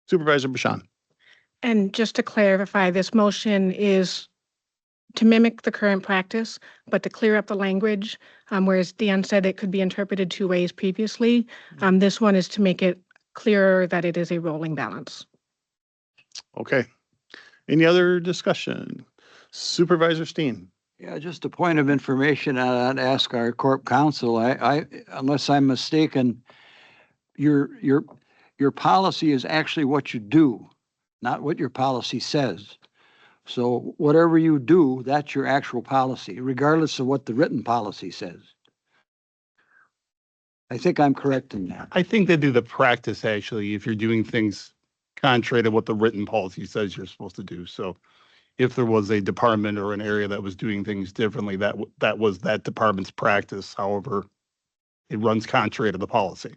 Supervisor Bashan? And just to clarify, this motion is to mimic the current practice, but to clear up the language, whereas Dan said it could be interpreted two ways previously. This one is to make it clearer that it is a rolling balance. Okay. Any other discussion? Supervisor Steen? Yeah, just a point of information, I'd ask our corp counsel, I, unless I'm mistaken, your policy is actually what you do, not what your policy says. So whatever you do, that's your actual policy, regardless of what the written policy says. I think I'm correct in that. I think they do the practice, actually, if you're doing things contrary to what the written policy says you're supposed to do. So if there was a department or an area that was doing things differently, that was that department's practice. However, it runs contrary to the policy.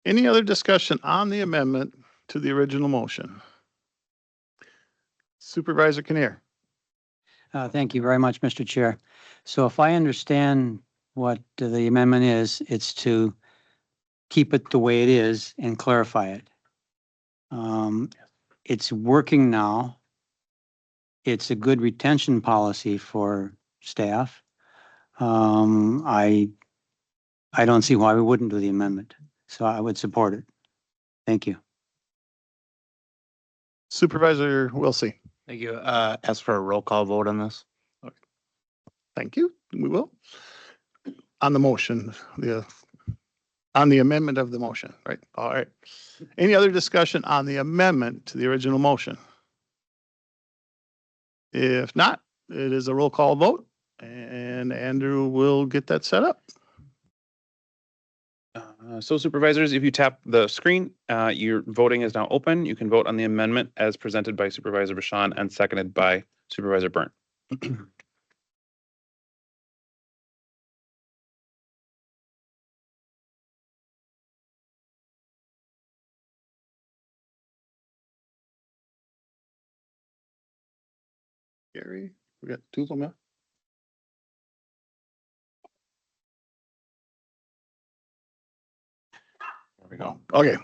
Any other discussion on the amendment to the original motion? Supervisor Kinnear? Thank you very much, Mr. Chair. So if I understand what the amendment is, it's to keep it the way it is and clarify it. It's working now. It's a good retention policy for staff. I don't see why we wouldn't do the amendment, so I would support it. Thank you. Supervisor Wilsey? Thank you. Ask for a roll call vote on this. Thank you. We will. On the motion, on the amendment of the motion, right? All right. Any other discussion on the amendment to the original motion? If not, it is a roll call vote and Andrew will get that set up. So supervisors, if you tap the screen, your voting is now open. You can vote on the amendment as presented by Supervisor Bashan and seconded by Supervisor Burnt. Gary, we got two of them now. There we go. Okay.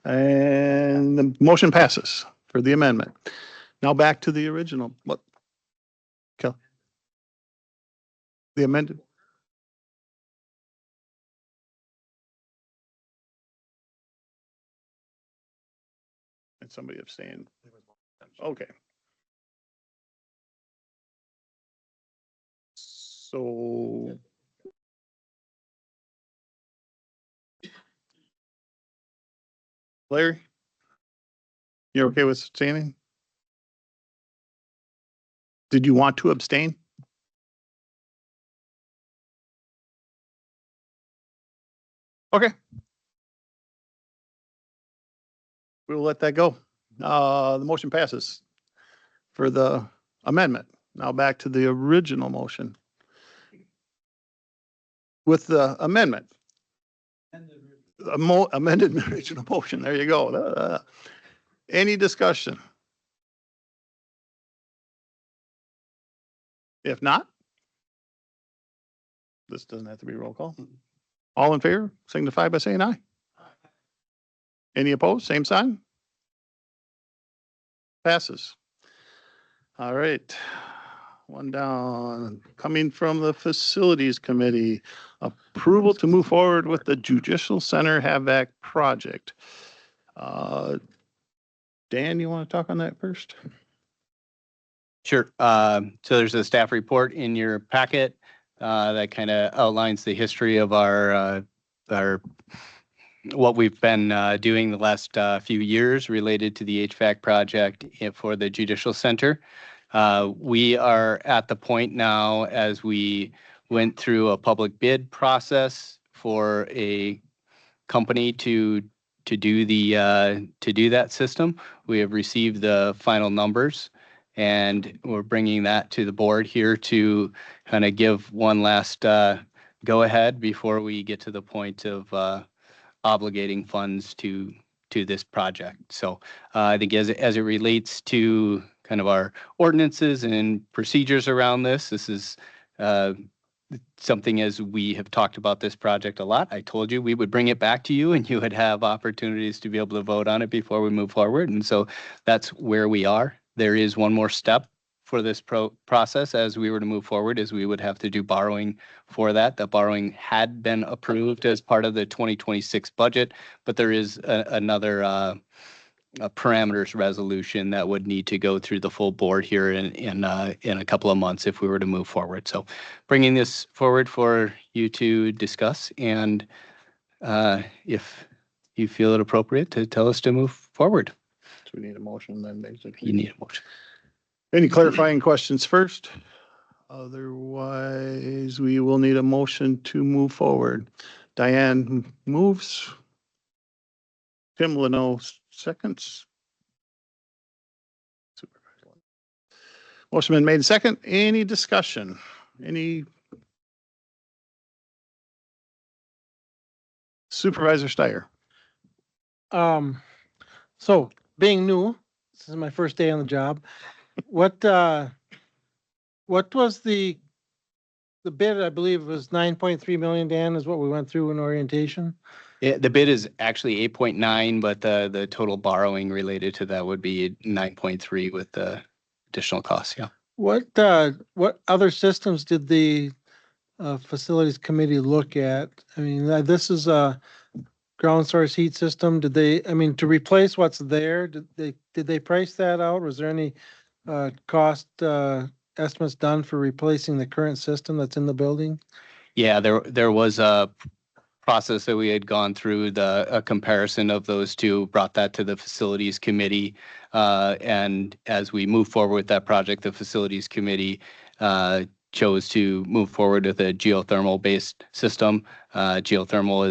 And the motion passes for the amendment. Now back to the original. What? Kel? The amended? And somebody abstained. Okay. So Larry? You're okay with abstaining? Did you want to abstain? Okay. We'll let that go. The motion passes for the amendment. Now back to the original motion. With the amendment. Amended original motion. There you go. Any discussion? If not, this doesn't have to be roll call. All in favor, signify by saying aye. Any opposed? Same sign. Passes. All right. One down. Coming from the Facilities Committee, approval to move forward with the Judicial Center HVAC project. Dan, you want to talk on that first? Sure. So there's a staff report in your packet that kind of outlines the history of our what we've been doing the last few years related to the HVAC project for the Judicial Center. We are at the point now, as we went through a public bid process for a company to do that system. We have received the final numbers, and we're bringing that to the board here to kind of give one last go ahead before we get to the point of obligating funds to this project. So I think as it relates to kind of our ordinances and procedures around this is something, as we have talked about this project a lot. I told you we would bring it back to you and you would have opportunities to be able to vote on it before we move forward. And so that's where we are. There is one more step for this process as we were to move forward, is we would have to do borrowing for that. The borrowing had been approved as part of the 2026 budget, but there is another parameters resolution that would need to go through the full board here in a couple of months if we were to move forward. So bringing this forward for you to discuss, and if you feel it appropriate to tell us to move forward. So we need a motion then, basically. You need a motion. Any clarifying questions first? Otherwise, we will need a motion to move forward. Diane moves. Tim Leno seconds. Motion been made second. Any discussion? Any? Supervisor Steyer. So being new, this is my first day on the job. What was the bid? I believe was 9.3 million, Dan, is what we went through in orientation. Yeah, the bid is actually 8.9, but the total borrowing related to that would be 9.3 with the additional costs. Yeah. What other systems did the Facilities Committee look at? I mean, this is a ground source heat system. Did they, I mean, to replace what's there, did they price that out? Was there any cost estimates done for replacing the current system that's in the building? Yeah, there was a process that we had gone through, a comparison of those two, brought that to the Facilities Committee. And as we move forward with that project, the Facilities Committee chose to move forward with a geothermal-based system. Geothermal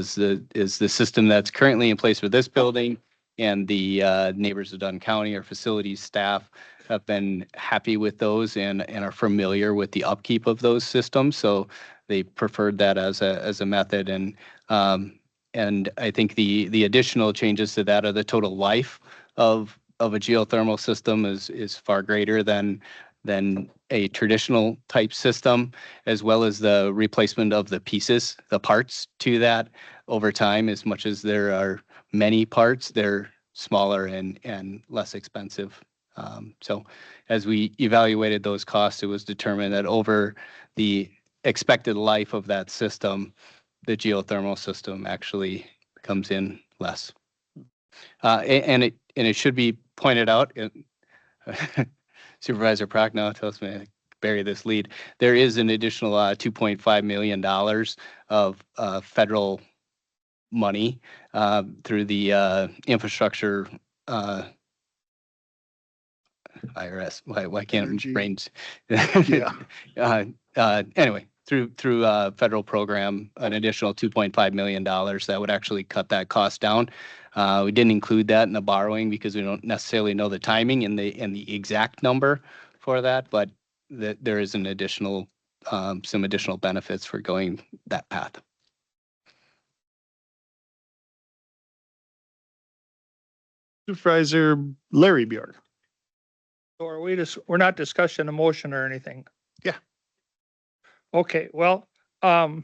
is the system that's currently in place for this building, and the neighbors of Dunn County, our facilities staff, have been happy with those and are familiar with the upkeep of those systems. So they preferred that as a method. And I think the additional changes to that are the total life of a geothermal system is far greater than a traditional type system, as well as the replacement of the pieces, the parts to that over time. As much as there are many parts, they're smaller and less expensive. So as we evaluated those costs, it was determined that over the expected life of that system, the geothermal system actually comes in less. And it should be pointed out, Supervisor Prochnow tells me to bury this lead. There is an additional $2.5 million of federal money through the infrastructure IRS. Why can't Energy. brains? Yeah. Anyway, through federal program, an additional $2.5 million that would actually cut that cost down. We didn't include that in the borrowing because we don't necessarily know the timing and the exact number for that, but there is an additional some additional benefits for going that path. Supervisor Larry Bjork. So are we just, we're not discussing a motion or anything? Yeah. Okay, well, I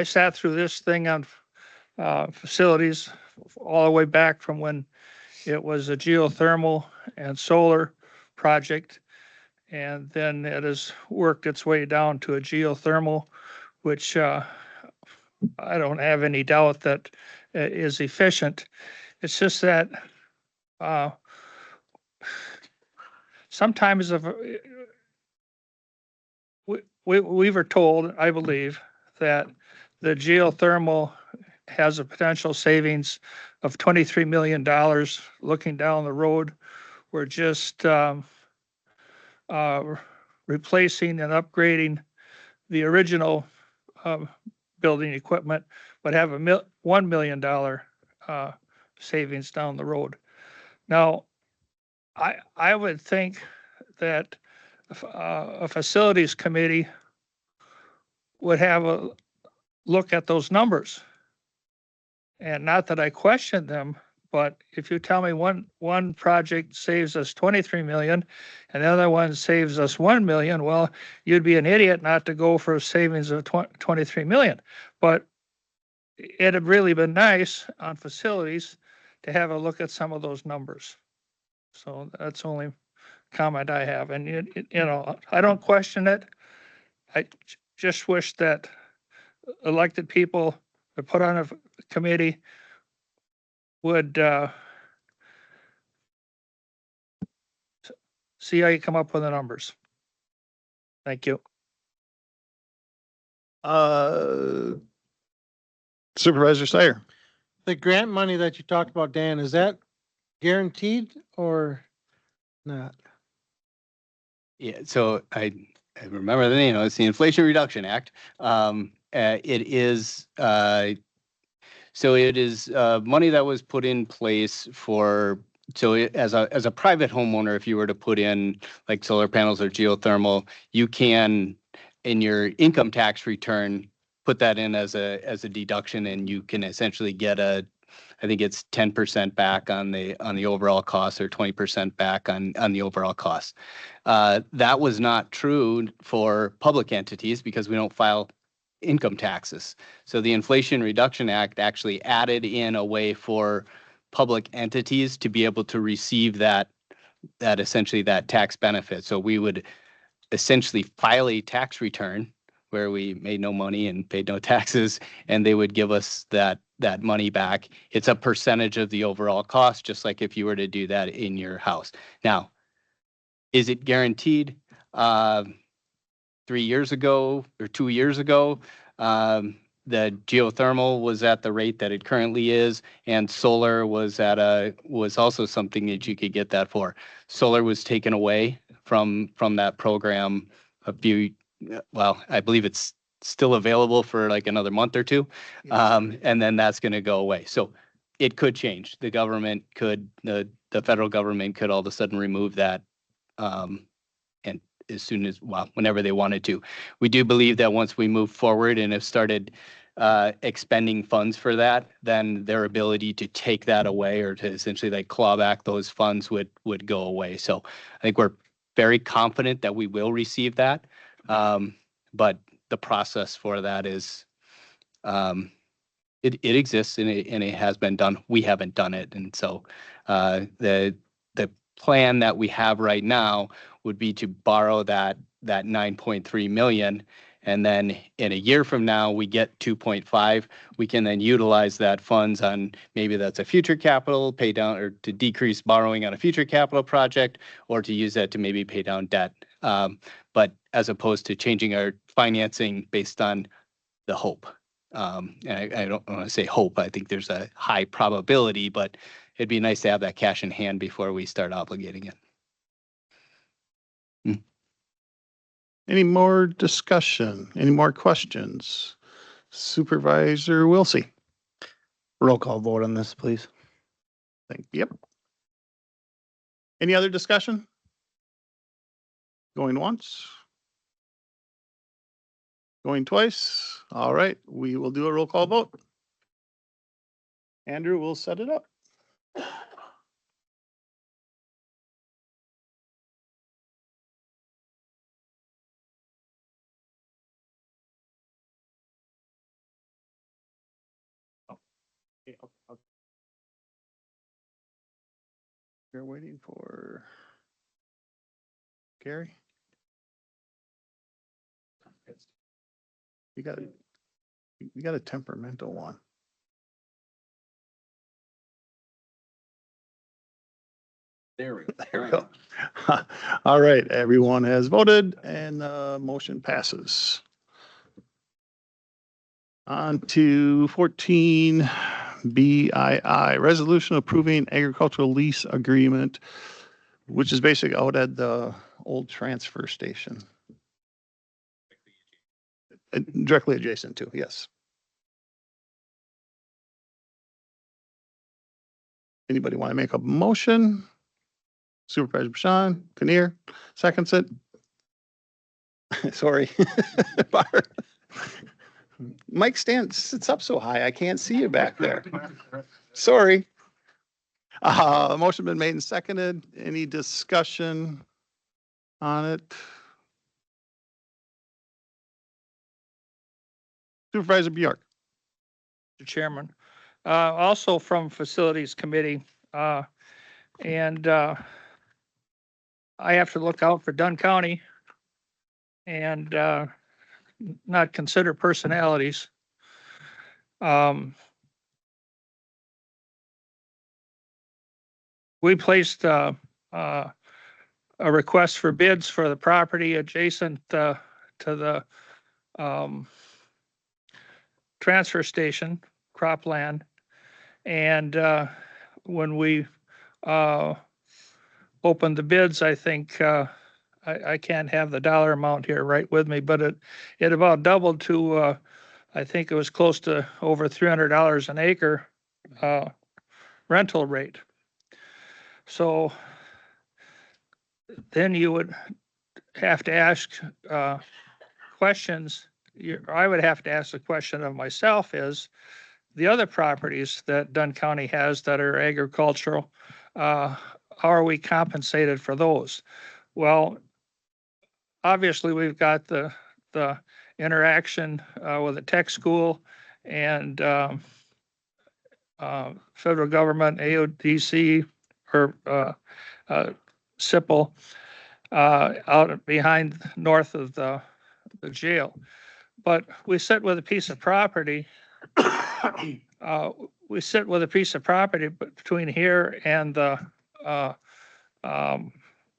sat through this thing on facilities all the way back from when it was a geothermal and solar project. And then it has worked its way down to a geothermal, which I don't have any doubt that is efficient. It's just that sometimes if we were told, I believe, that the geothermal has a potential savings of $23 million looking down the road. We're just replacing and upgrading the original building equipment, but have a $1 million savings down the road. Now, I would think that a facilities committee would have a look at those numbers. And not that I question them, but if you tell me one project saves us 23 million and the other one saves us 1 million, well, you'd be an idiot not to go for a savings of 23 million. But it'd have really been nice on facilities to have a look at some of those numbers. So that's the only comment I have. And, you know, I don't question it. I just wish that elected people that put on a committee would see how you come up with the numbers. Thank you. Supervisor Steyer. The grant money that you talked about, Dan, is that guaranteed or not? Yeah, so I remember the name. It's the Inflation Reduction Act. It is so it is money that was put in place for. So as a private homeowner, if you were to put in like solar panels or geothermal, you can in your income tax return put that in as a deduction, and you can essentially get I think it's 10% back on the overall cost or 20% back on the overall cost. That was not true for public entities because we don't file income taxes. So the Inflation Reduction Act actually added in a way for public entities to be able to receive that essentially that tax benefit. So we would essentially file a tax return where we made no money and paid no taxes, and they would give us that money back. It's a percentage of the overall cost, just like if you were to do that in your house. Now, is it guaranteed? 3 years ago or 2 years ago, the geothermal was at the rate that it currently is, and solar was also something that you could get that for. Solar was taken away from that program I believe it's still available for like another month or two, and then that's going to go away. So it could change. The federal government could all of a sudden remove that, and as soon as, whenever they wanted to. We do believe that once we move forward and have started expending funds for that, then their ability to take that away or to essentially like claw back those funds would go away. So I think we're very confident that we will receive that. But the process for that is, it exists and it has been done. We haven't done it. And so the plan that we have right now would be to borrow that 9.3 million. And then in a year from now, we get 2.5. We can then utilize that funds on, maybe that's a future capital pay down or to decrease borrowing on a future capital project, or to use that to maybe pay down debt. But as opposed to changing our financing based on the hope And I don't want to say hope, I think there's a high probability, but it'd be nice to have that cash in hand before we start obligating it. Any more discussion? Any more questions? Supervisor Wilsey. Roll call vote on this, please. Yep. Any other discussion? Going once? Going twice? All right, we will do a roll call vote. Andrew will set it up. We're waiting for Gary. You got a temperamental one. There we go. There we go. All right, everyone has voted and the motion passes. On to 14 BII, resolution approving agricultural lease agreement, which is basically out at the old transfer station. Directly adjacent to, yes. Anybody want to make a motion? Supervisor Bashan, Kinnear, seconds it. Sorry. Mike sits up so high, I can't see you back there. Sorry. Motion been made and seconded. Any discussion on it? Supervisor Bjork. Mr. Chairman. Also from Facilities Committee, and I have to look out for Dunn County and not consider personalities. We placed a request for bids for the property adjacent to the transfer station, cropland. And when we opened the bids, I think I can't have the dollar amount here right with me, but it about doubled to I think it was close to over $300 an acre rental rate. So then you would have to ask questions. I would have to ask the question of myself is, the other properties that Dunn County has that are agricultural, how are we compensated for those? Well, obviously we've got the interaction with the tech school and federal government, AODC, or SIPL out behind north of the jail. But we sit with a piece of property. We sit with a piece of property between here and the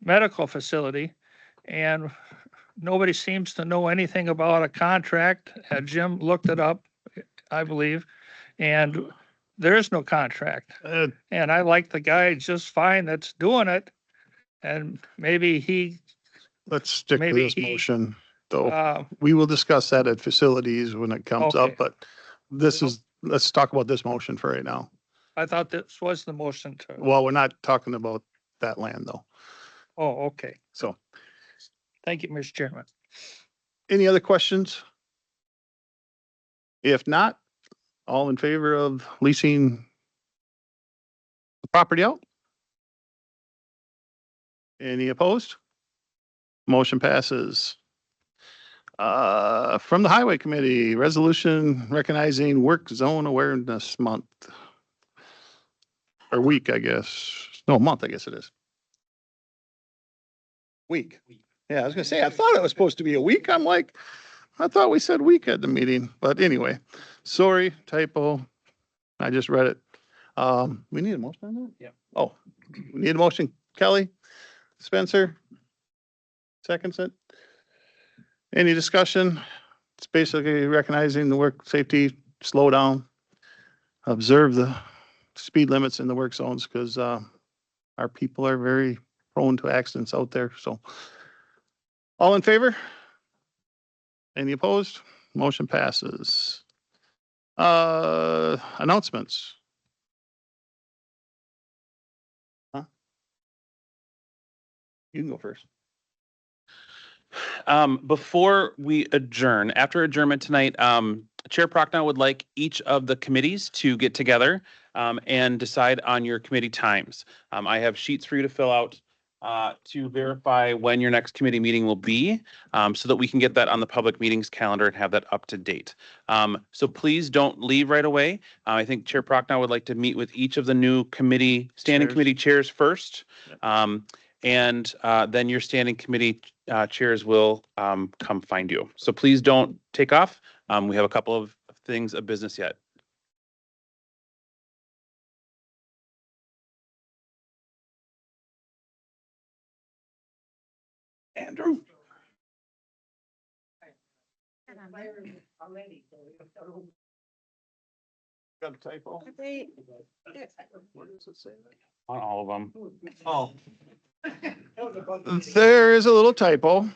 medical facility, and nobody seems to know anything about a contract. Jim looked it up, I believe, and there is no contract. And I like the guy just fine that's doing it, and maybe he. Let's stick to this motion, though. We will discuss that at facilities when it comes up, but let's talk about this motion for right now. I thought this was the motion to. Well, we're not talking about that land, though. Oh, okay. So. Thank you, Mr. Chairman. Any other questions? If not, all in favor of leasing the property out? Any opposed? Motion passes. From the Highway Committee, resolution recognizing Work Zone Awareness Month. Or week, I guess. No, month, I guess it is. Week. Yeah, I was gonna say, I thought it was supposed to be a week. I'm like, I thought we said week at the meeting, but anyway, sorry, typo. I just read it. We need a motion on that? Yeah. Oh, we need a motion. Kelly, Spencer, seconds it. Any discussion? It's basically recognizing the work safety slow down, observe the speed limits in the work zones, because our people are very prone to accidents out there. So all in favor? Any opposed? Motion passes. Announcements. Huh? You can go first. Before we adjourn, after adjournment tonight, Chair Prochnow would like each of the committees to get together and decide on your committee times. I have sheets for you to fill out to verify when your next committee meeting will be, so that we can get that on the public meetings calendar and have that up to date. So please don't leave right away. I think Chair Prochnow would like to meet with each of the new standing committee chairs first. And then your standing committee chairs will come find you. So please don't take off. We have a couple of things of business yet. Andrew. Got a typo? What does it say? On all of them. Oh. There is a little typo. What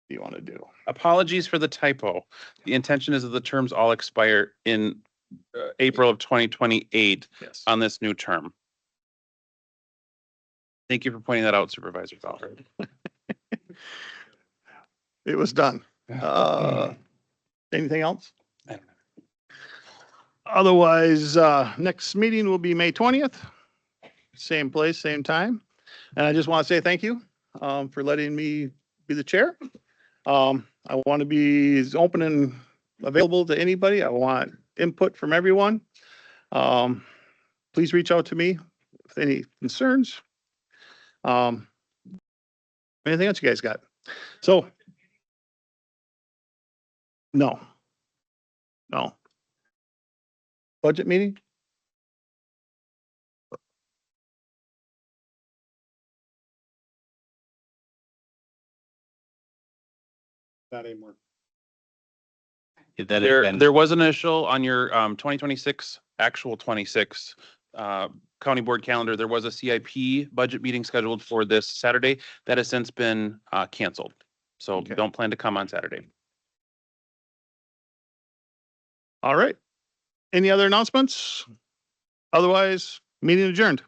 do you want to do? Apologies for the typo. The intention is that the terms all expire in April of 2028 on this new term. Thank you for pointing that out, Supervisor Fowler. It was done. Anything else? Otherwise, next meeting will be May 20th. Same place, same time. And I just want to say thank you for letting me be the chair. I want to be as open and available to anybody. I want input from everyone. Please reach out to me with any concerns. Anything else you guys got? So, no. Budget meeting? Not anymore. There was an initial on your 2026, actual 26 county board calendar. There was a CIP budget meeting scheduled for this Saturday that has since been canceled. So don't plan to come on Saturday. All right. Any other announcements? Otherwise, meeting adjourned.